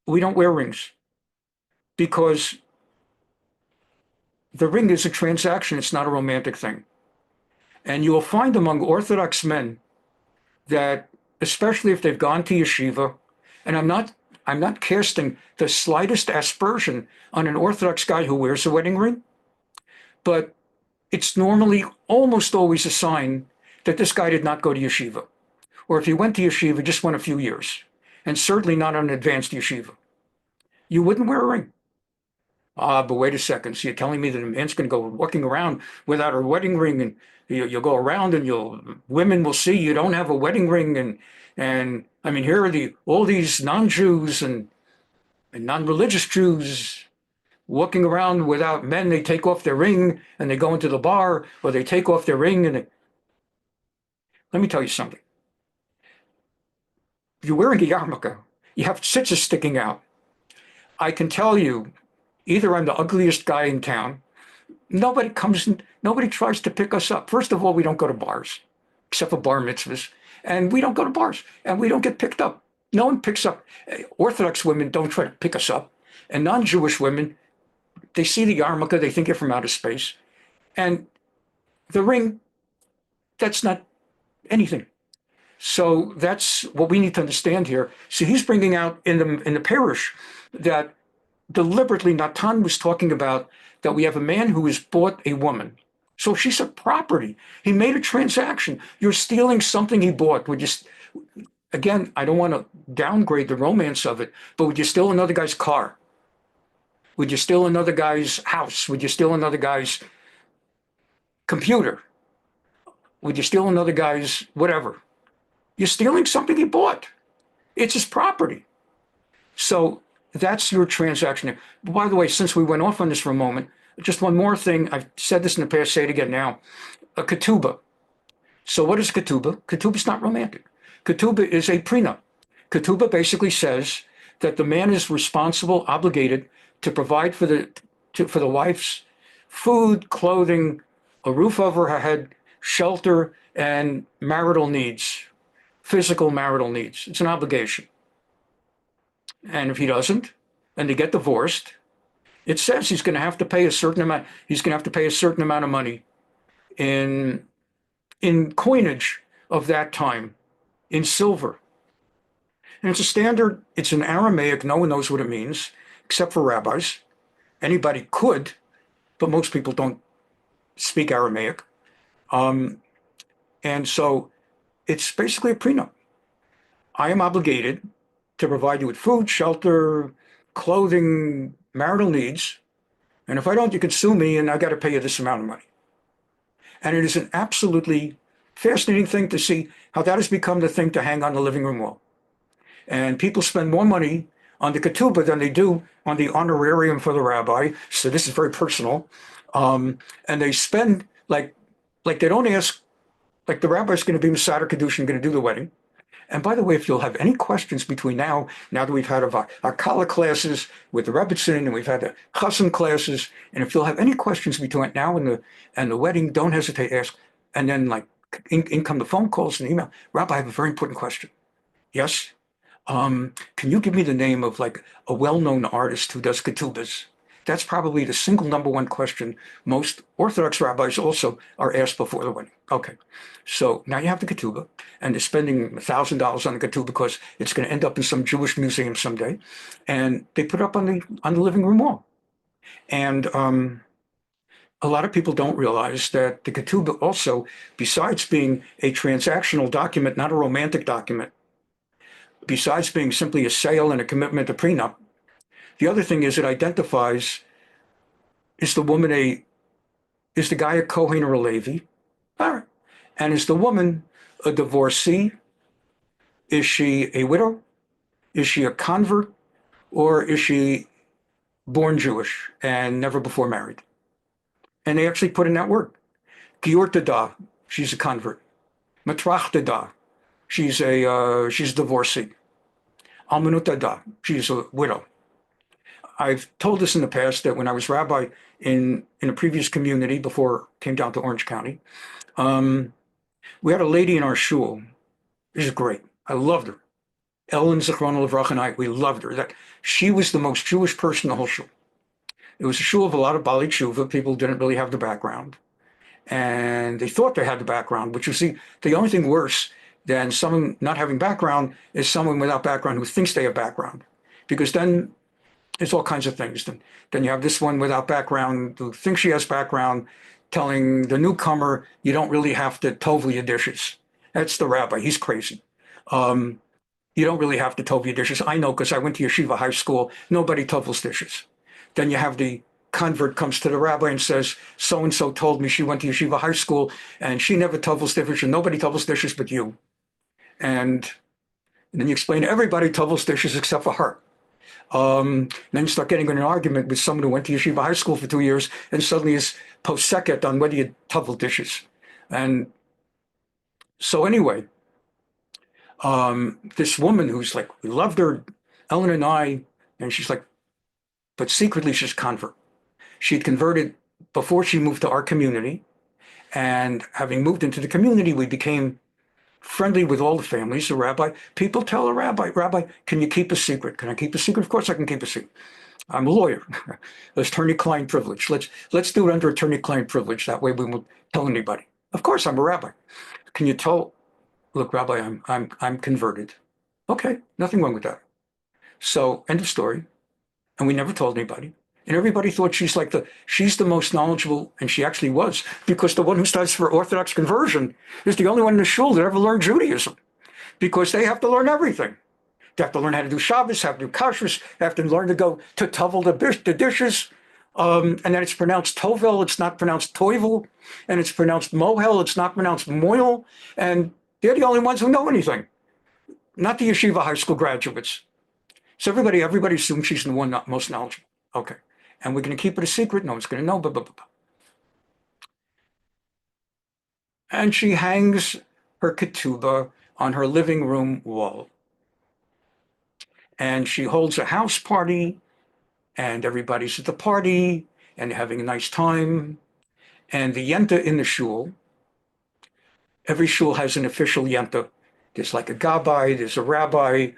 We don't wear rings because the ring is a transaction. It's not a romantic thing. And you will find among Orthodox men that, especially if they've gone to yeshiva, and I'm not casting the slightest aspersion on an Orthodox guy who wears a wedding ring, but it's normally almost always a sign that this guy did not go to yeshiva. Or if he went to yeshiva, just went a few years, and certainly not an advanced yeshiva. You wouldn't wear a ring. But wait a second. So you're telling me that a man's going to go walking around without a wedding ring, and you'll go around and women will see you don't have a wedding ring, and I mean, here are all these non-Jews and non-religious Jews walking around without men. They take off their ring and they go into the bar, or they take off their ring and let me tell you something. If you're wearing a yarmulke, you have tzitzis sticking out. I can tell you, either I'm the ugliest guy in town, nobody tries to pick us up. First of all, we don't go to bars, except for bar mitzvahs, and we don't go to bars, and we don't get picked up. No one picks up. Orthodox women don't try to pick us up, and non-Jewish women, they see the yarmulke, they think you're from outer space, and the ring, that's not anything. So that's what we need to understand here. So he's bringing out in the parish that deliberately Natan was talking about that we have a man who has bought a woman. So she's a property. He made a transaction. You're stealing something he bought. again, I don't want to downgrade the romance of it, but would you steal another guy's car? Would you steal another guy's house? Would you steal another guy's computer? Would you steal another guy's whatever? You're stealing something he bought. It's his property. So that's your transaction. By the way, since we went off on this for a moment, just one more thing. I've said this in the past, say it again now. A ketubah. So what is ketubah? Ketubah is not romantic. Ketubah is a prenup. Ketubah basically says that the man is responsible, obligated to provide for the wife's food, clothing, a roof over her head, shelter, and marital needs, physical marital needs. It's an obligation. And if he doesn't, and they get divorced, it says he's going to have to pay a certain amount. He's going to have to pay a certain amount of money in coinage of that time, in silver. And it's a standard. It's an Aramaic. No one knows what it means except for rabbis. Anybody could, but most people don't speak Aramaic. And so it's basically a prenup. I am obligated to provide you with food, shelter, clothing, marital needs. And if I don't, you can sue me and I got to pay you this amount of money. And it is an absolutely fascinating thing to see how that has become the thing to hang on the living room wall. And people spend more money on the ketubah than they do on the honorarium for the rabbi. So this is very personal. And they spend like they don't ask, like the rabbi's going to be Masader Kedushin, going to do the wedding. And by the way, if you'll have any questions between now that we've had our Kala classes with the Rebbitzin and we've had the Chassan classes, and if you'll have any questions between now and the wedding, don't hesitate to ask. And then like in come the phone calls and email. Rabbi, I have a very important question. Yes? Can you give me the name of like a well-known artist who does ketubas? That's probably the single number one question most Orthodox rabbis also are asked before the wedding. Okay, so now you have the ketubah, and they're spending $1,000 on the ketubah because it's going to end up in some Jewish museum someday, and they put it up on the living room wall. And a lot of people don't realize that the ketubah also, besides being a transactional document, not a romantic document, besides being simply a sale and a commitment, a prenup, the other thing is it identifies, is the guy a Kohen or a Levi? All right. And is the woman a divorcee? Is she a widow? Is she a convert? Or is she born Jewish and never before married? And they actually put in that word. Gior Tada, she's a convert. Matrach Tada, she's a divorcee. Almanut Tada, she's a widow. I've told this in the past that when I was rabbi in a previous community before I came down to Orange County, we had a lady in our shul. This is great. I loved her. Ellen Zichrona Levrach and I, we loved her. That she was the most Jewish person in the whole shul. It was a shul of a lot of Bali Tshuva. People didn't really have the background. And they thought they had the background, but you see, the only thing worse than someone not having background is someone without background who thinks they have background. Because then it's all kinds of things. Then you have this one without background who thinks she has background, telling the newcomer, you don't really have to tovel your dishes. That's the rabbi. He's crazy. You don't really have to tovel your dishes. I know because I went to yeshiva high school. Nobody tovels dishes. Then you have the convert comes to the rabbi and says, so-and-so told me she went to yeshiva high school and she never tovels dishes and nobody tovels dishes but you. And then you explain everybody tovels dishes except for her. Then you start getting in an argument with someone who went to yeshiva high school for 2 years and suddenly is post-second on whether you tovel dishes. And so anyway, this woman who's like, we loved her, Ellen and I, and she's like, but secretly she's convert. She'd converted before she moved to our community. And having moved into the community, we became friendly with all the families. The rabbi, people tell a rabbi, can you keep a secret? Can I keep a secret? Of course I can keep a secret. I'm a lawyer. Attorney-client privilege. Let's do it under attorney-client privilege. That way we won't tell anybody. Of course I'm a rabbi. Can you tell, look, rabbi, I'm converted. Okay, nothing wrong with that. So end of story. And we never told anybody. And everybody thought she's the most knowledgeable, and she actually was, because the one who studies for Orthodox conversion is the only one in the shul that ever learned Judaism. because they have to learn everything. They have to learn how to do Shabbos, have to do kashrus, they have to learn to go to tovel the dishes. And then it's pronounced tovel, it's not pronounced toivel, and it's pronounced mohel, it's not pronounced moil, and they're the only ones who know anything, not the yeshiva high school graduates. So everybody assumes she's the one most knowledgeable. Okay, and we're going to keep it a secret. No one's going to know. Blah, blah, blah, blah. And she hangs her ketubah on her living room wall. And she holds a house party, and everybody's at the party, and they're having a nice time. And the yenta in the shul, every shul has an official yenta. There's like a gabbai, there's a rabbi,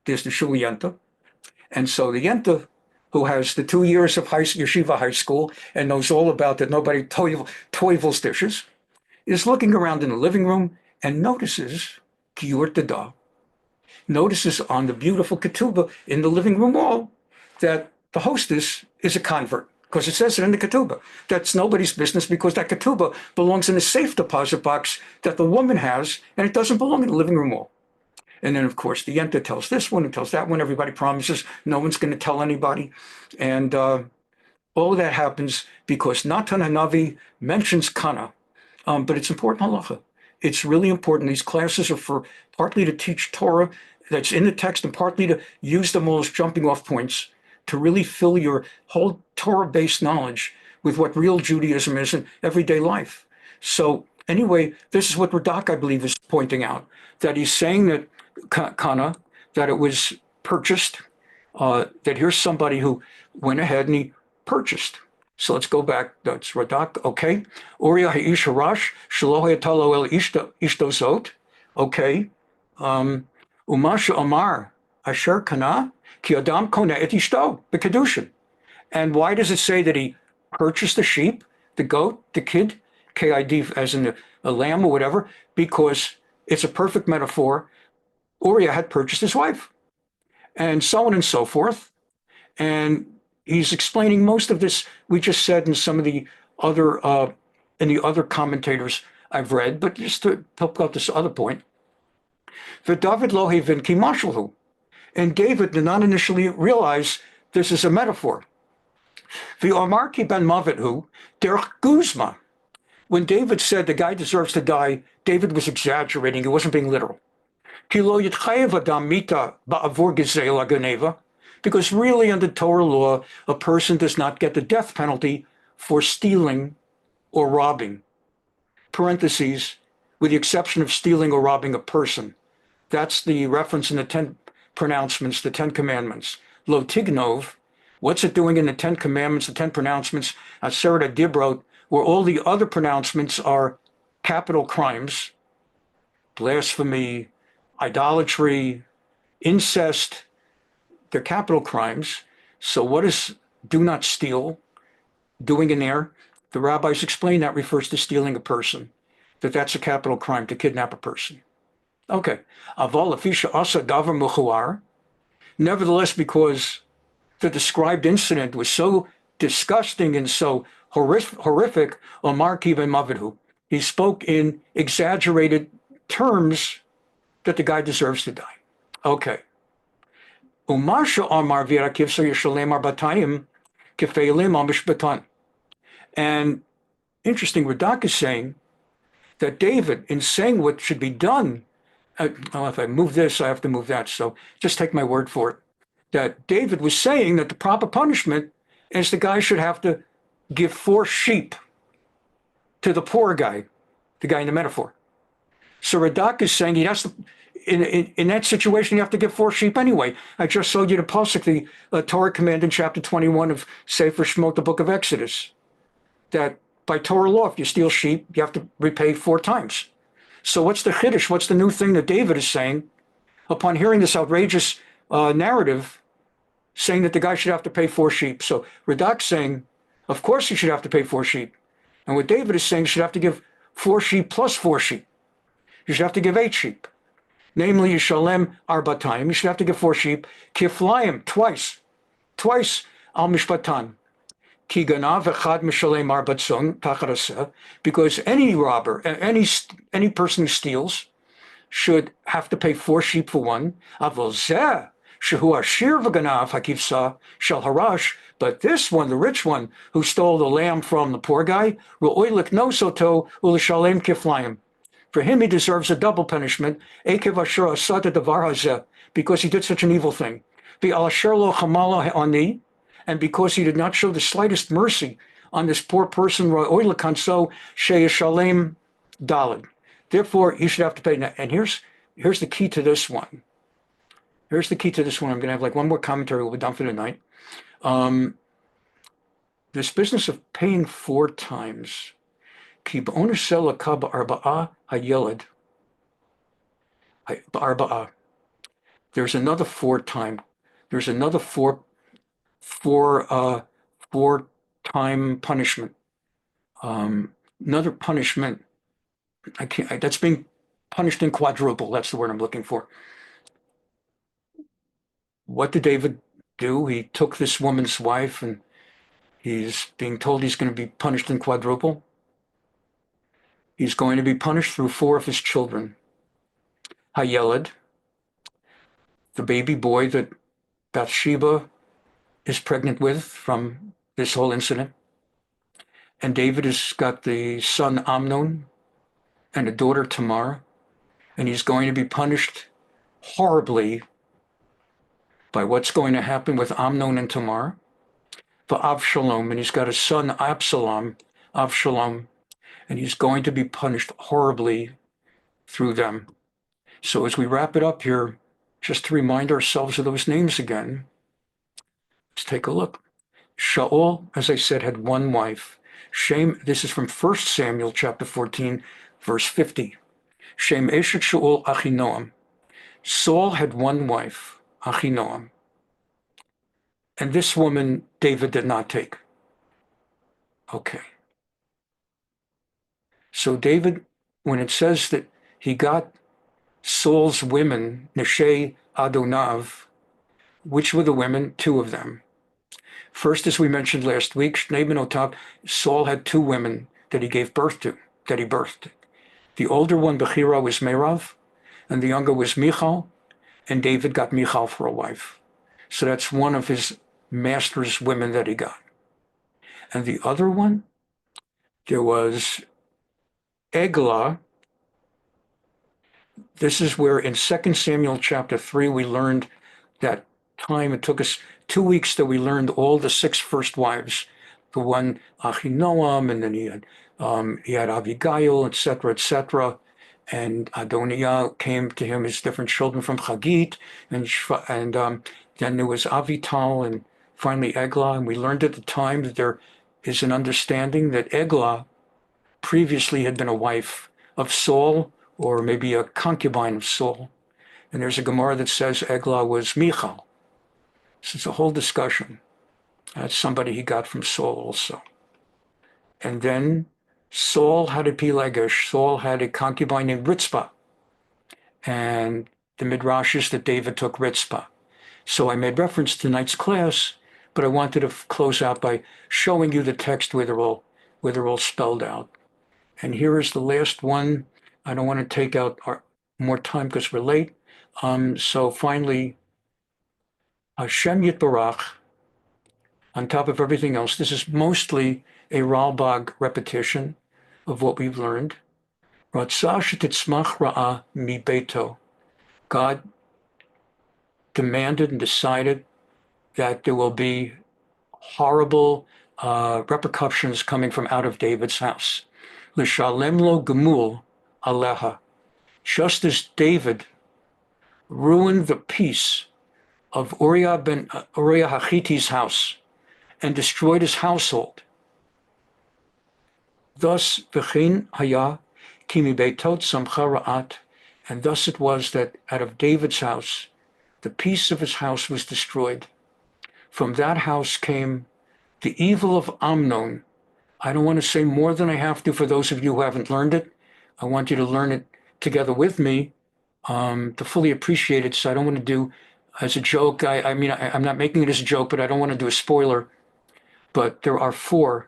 there's the shul yenta. And so the yenta, who has the 2 years of yeshiva high school and knows all about that nobody toivels dishes, is looking around in the living room and notices notices on the beautiful ketubah in the living room wall that the hostess is a convert, because it says it in the ketubah. That's nobody's business, because that ketubah belongs in a safe deposit box that the woman has, and it doesn't belong in the living room wall. And then, of course, the yenta tells this one and tells that one. Everybody promises no one's going to tell anybody. And all of that happens because Natan HaNavi mentions kana. But it's important halacha. It's really important. These classes are for partly to teach Torah that's in the text, and partly to use them all as jumping off points to really fill your whole Torah-based knowledge with what real Judaism is in everyday life. So anyway, this is what Radak, I believe, is pointing out, that he's saying that kana, that it was purchased, that here's somebody who went ahead and he purchased. So let's go back. That's Radak. Okay. Uriah ha'ish harash shelo hayatalo el ishto zot. Okay. Umasha amar asher kana ki adam kona et ishto b'kedushin. And why does it say that he purchased the sheep, the goat, the kid, kid as in a lamb or whatever? Because it's a perfect metaphor. Uriah had purchased his wife, and so on and so forth. And he's explaining most of this we just said in some of the other commentators I've read, but just to help out this other point. David lo havin ki mashalhu. And David did not initially realize this is a metaphor. V'omar ki ben mavethu derech guzma. When David said the guy deserves to die, David was exaggerating. He wasn't being literal. Ki lo yitchayev adam mita ba'avur gezei laganeva. Because really, under Torah law, a person does not get the death penalty for stealing or robbing. Parentheses, with the exception of stealing or robbing a person. That's the reference in the 10 pronouncements, the 10 commandments. Lo tignov, what's it doing in the 10 commandments, the 10 pronouncements, Aseret Dibrot, where all the other pronouncements are capital crimes, blasphemy, idolatry, incest, they're capital crimes. So what is do not steal doing in there? The rabbis explain that refers to stealing a person, that's a capital crime, to kidnap a person. Okay. Aval afisha asa davar muchuar. Nevertheless, because the described incident was so disgusting and so horrific, Omar kiven mavidhu, he spoke in exaggerated terms that the guy deserves to die. Okay. Umarsha Amar Virakiv so Yeshalem Arbatayim Kefeilim Amishbatan. And interesting, Radak is saying that David, in saying what should be done, if I move this, I have to move that. So just take my word for it. That David was saying that the proper punishment is the guy should have to give 4 sheep to the poor guy, the guy in the metaphor. So Radak is saying he has to. In that situation, you have to give 4 sheep anyway. I just showed you the pasuk, the Torah command in chapter 21 of Sefer Shemot, the book of Exodus, that by Torah law, if you steal sheep, you have to repay 4 times. So what's the chiddush? What's the new thing that David is saying upon hearing this outrageous narrative, saying that the guy should have to pay 4 sheep? So Radak's saying, of course he should have to pay 4 sheep. And what David is saying, you should have to give 4 sheep plus 4 sheep. You should have to give 8 sheep. Namely, Yishalem Arbatayim, you should have to give 4 sheep. Kiflayim, twice al mishpatan. Ki ganav echad mishalem arbatzon tacharaseh, because any robber, any person who steals, should have to pay 4 sheep for one. Avol zeh shehu ashir v'ganav hakivsa shel harash. But this one, the rich one, who stole the lamb from the poor guy, ru'oy liknosoto u'lishalem kiflayim. For him, he deserves a double punishment, ekev asher asad davar hazeh, because he did such an evil thing. V'al asher lo chamala ha'ani, and because he did not show the slightest mercy on this poor person, ru'oy likanso sheyishalem daled. Therefore, you should have to pay. And here's the key to this one. Here's the key to this one. I'm going to have like one more commentary. We'll be done for the night. This business of paying 4 times. There's another 4 time. There's another four time punishment. Another punishment. That's being punished in quadruple. That's the word I'm looking for. What did David do? He took this woman's wife, and he's being told he's going to be punished in quadruple. He's going to be punished through 4 of his children. Hayeled, the baby boy that Bathsheba is pregnant with from this whole incident. And David has got the son Amnon and a daughter Tamar, and he's going to be punished horribly by what's going to happen with Amnon and Tamar. For Avshalom, and he's got a son Avshalom, and he's going to be punished horribly through them. So as we wrap it up here, just to remind ourselves of those names again, let's take a look. Shaul, as I said, had 1 wife. This is from 1 Samuel chapter 14, verse 50. Shem Eshet Shaul Achinoam. Saul had 1 wife, Achinoam. And this woman, David did not take. Okay. So David, when it says that he got Saul's women, Neshei Adonav, which were the women? 2 of them. First, as we mentioned last week, Shnei Benotav, Saul had 2 women that he gave birth to, that he birthed. The older one, Bechira, was Merav, and the younger was Michal, and David got Michal for a wife. So that's one of his master's women that he got. And the other one, there was Eglah. This is where in 2 Samuel chapter 3, we learned that time. It took us 2 weeks that we learned all the 6 first wives. The one Achinoam, and then he had Abigail, etc., and Adoniah came to him, his different children from Chagit, and then there was Avital, and finally Eglah. And we learned at the time that there is an understanding that Eglah previously had been a wife of Saul, or maybe a concubine of Saul. And there's a Gemara that says Eglah was Michal. So it's a whole discussion. That's somebody he got from Saul also. And then Saul had a Pelegesh. Saul had a concubine named Ritzpah. And the Midrash is that David took Ritzpah. So I made reference to tonight's class, but I wanted to close out by showing you the text where they're all spelled out. And here is the last one. I don't want to take out more time because we're late. So finally, Hashem Yitbarach, on top of everything else, this is mostly a Ralbag repetition of what we've learned. Ratzah shetitzmach ra'ah mi beito. God demanded and decided that there will be horrible repercussions coming from out of David's house. L'shalem lo gemul aleha. Just as David ruined the peace of Uriah Hachiti's house and destroyed his household. Thus, v'chein haya ki mi beitot samcha ra'at, and thus it was that out of David's house, the peace of his house was destroyed. From that house came the evil of Amnon. I don't want to say more than I have to for those of you who haven't learned it. I want you to learn it together with me to fully appreciate it. So I don't want to do as a joke. I'm not making it as a joke, but I don't want to do a spoiler. But there are 4,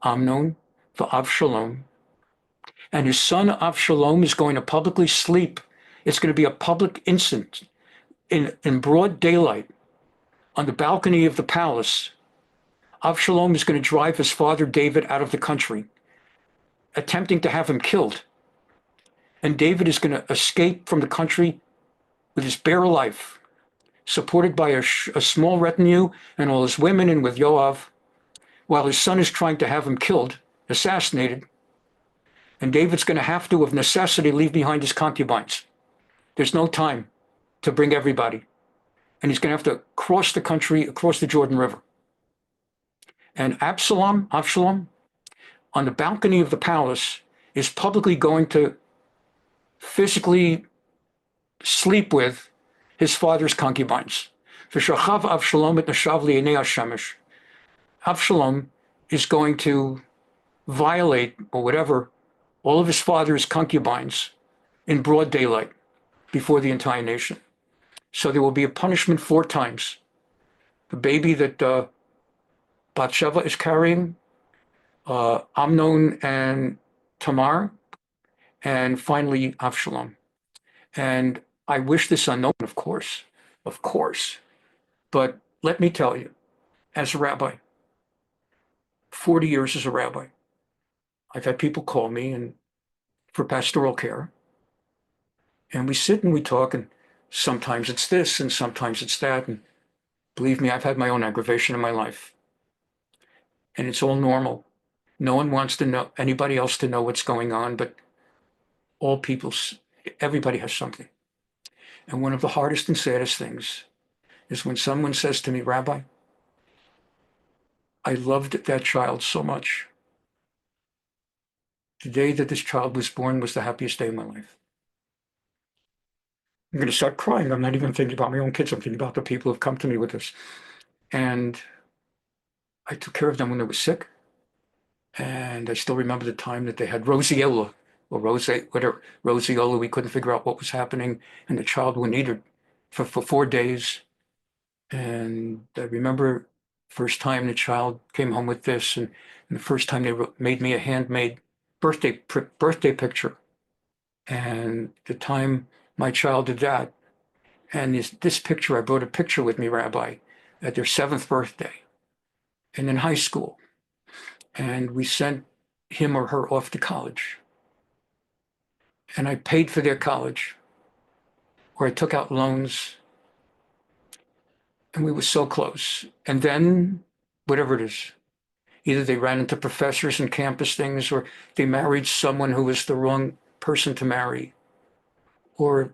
Amnon, the Avshalom, and his son Avshalom is going to publicly sleep It's going to be a public incident in broad daylight on the balcony of the palace. Avshalom is going to drive his father David out of the country, attempting to have him killed. And David is going to escape from the country with his bare life, supported by a small retinue and all his women and with Yoav, while his son is trying to have him killed, assassinated. And David's going to have to, of necessity, leave behind his concubines. There's no time to bring everybody. And he's going to have to cross the country, across the Jordan River. And Avshalom, on the balcony of the palace, is publicly going to physically sleep with his father's concubines. Avshalom is going to violate, or whatever, all of his father's concubines in broad daylight before the entire nation. So there will be a punishment 4 times. The baby that Batsheva is carrying, Amnon and Tamar, and finally Avshalom. And I wish this unknown, of course, but let me tell you, as a rabbi, 40 years as a rabbi, I've had people call me and for pastoral care, and we sit and we talk, and sometimes it's this and sometimes it's that, and believe me, I've had my own aggravation in my life, and it's all normal. No one wants to know anybody else to know what's going on, but everybody has something. And one of the hardest and saddest things is when someone says to me, Rabbi, I loved that child so much. The day that this child was born was the happiest day of my life. I'm going to start crying. I'm not even thinking about my own kids. I'm thinking about the people who have come to me with this. And I took care of them when they were sick. And I still remember the time that they had roseola, or roseola. We couldn't figure out what was happening. And the child wouldn't eat it for 4 days. And I remember first time the child came home with this, and the first time they made me a handmade birthday picture. And the time my child did that, and this picture, I brought a picture with me, Rabbi, at their 7th birthday, and in high school. And we sent him or her off to college. And I paid for their college, or I took out loans, and we were so close. And then, whatever it is, either they ran into professors and campus things, or they married someone who was the wrong person to marry, and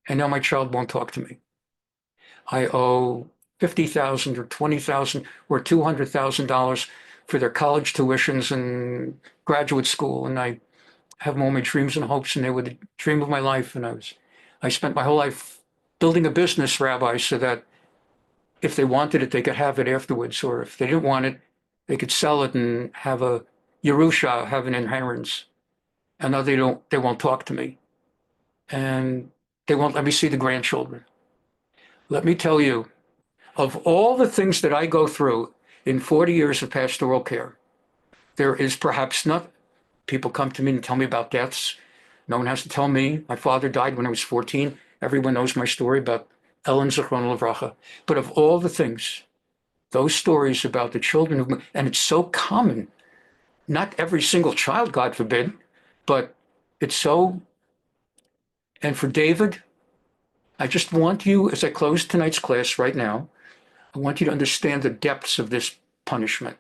now my child won't talk to me. I owe $50,000 or $20,000 or $200,000 for their college tuitions and graduate school, and I have all my dreams and hopes, and they were the dream of my life. And I spent my whole life building a business, Rabbi, so that if they wanted it, they could have it afterwards, or if they didn't want it, they could sell it and have a Yerusha, have an inheritance. And now they won't talk to me, and they won't let me see the grandchildren. Let me tell you, of all the things that I go through in 40 years of pastoral care, there is perhaps not. People come to me and tell me about deaths. No one has to tell me. My father died when I was 14. Everyone knows my story about Ellen Zichron Livracha. But of all the things, those stories about the children, and it's so common, not every single child, God forbid, but it's so. And for David, I just want you, as I close tonight's class right now, I want you to understand the depths of this punishment.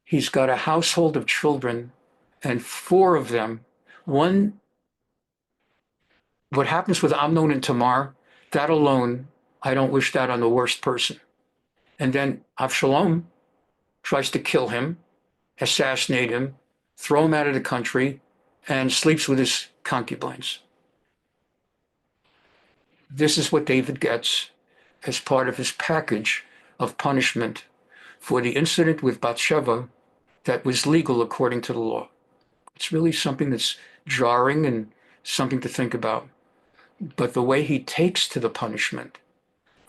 He's got a household of children, and 4 of them, what happens with Amnon and Tamar, that alone, I don't wish that on the worst person. And then Avshalom tries to kill him, assassinate him, throw him out of the country, and sleeps with his concubines. This is what David gets as part of his package of punishment for the incident with Batsheva that was legal according to the law. It's really something that's jarring and something to think about. But the way he takes to the punishment,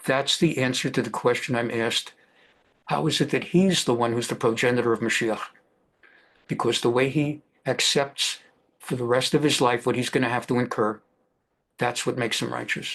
that's the answer to the question I'm asked. How is it that he's the one who's the progenitor of Mashiach? Because the way he accepts for the rest of his life what he's going to have to incur. That's what makes him righteous.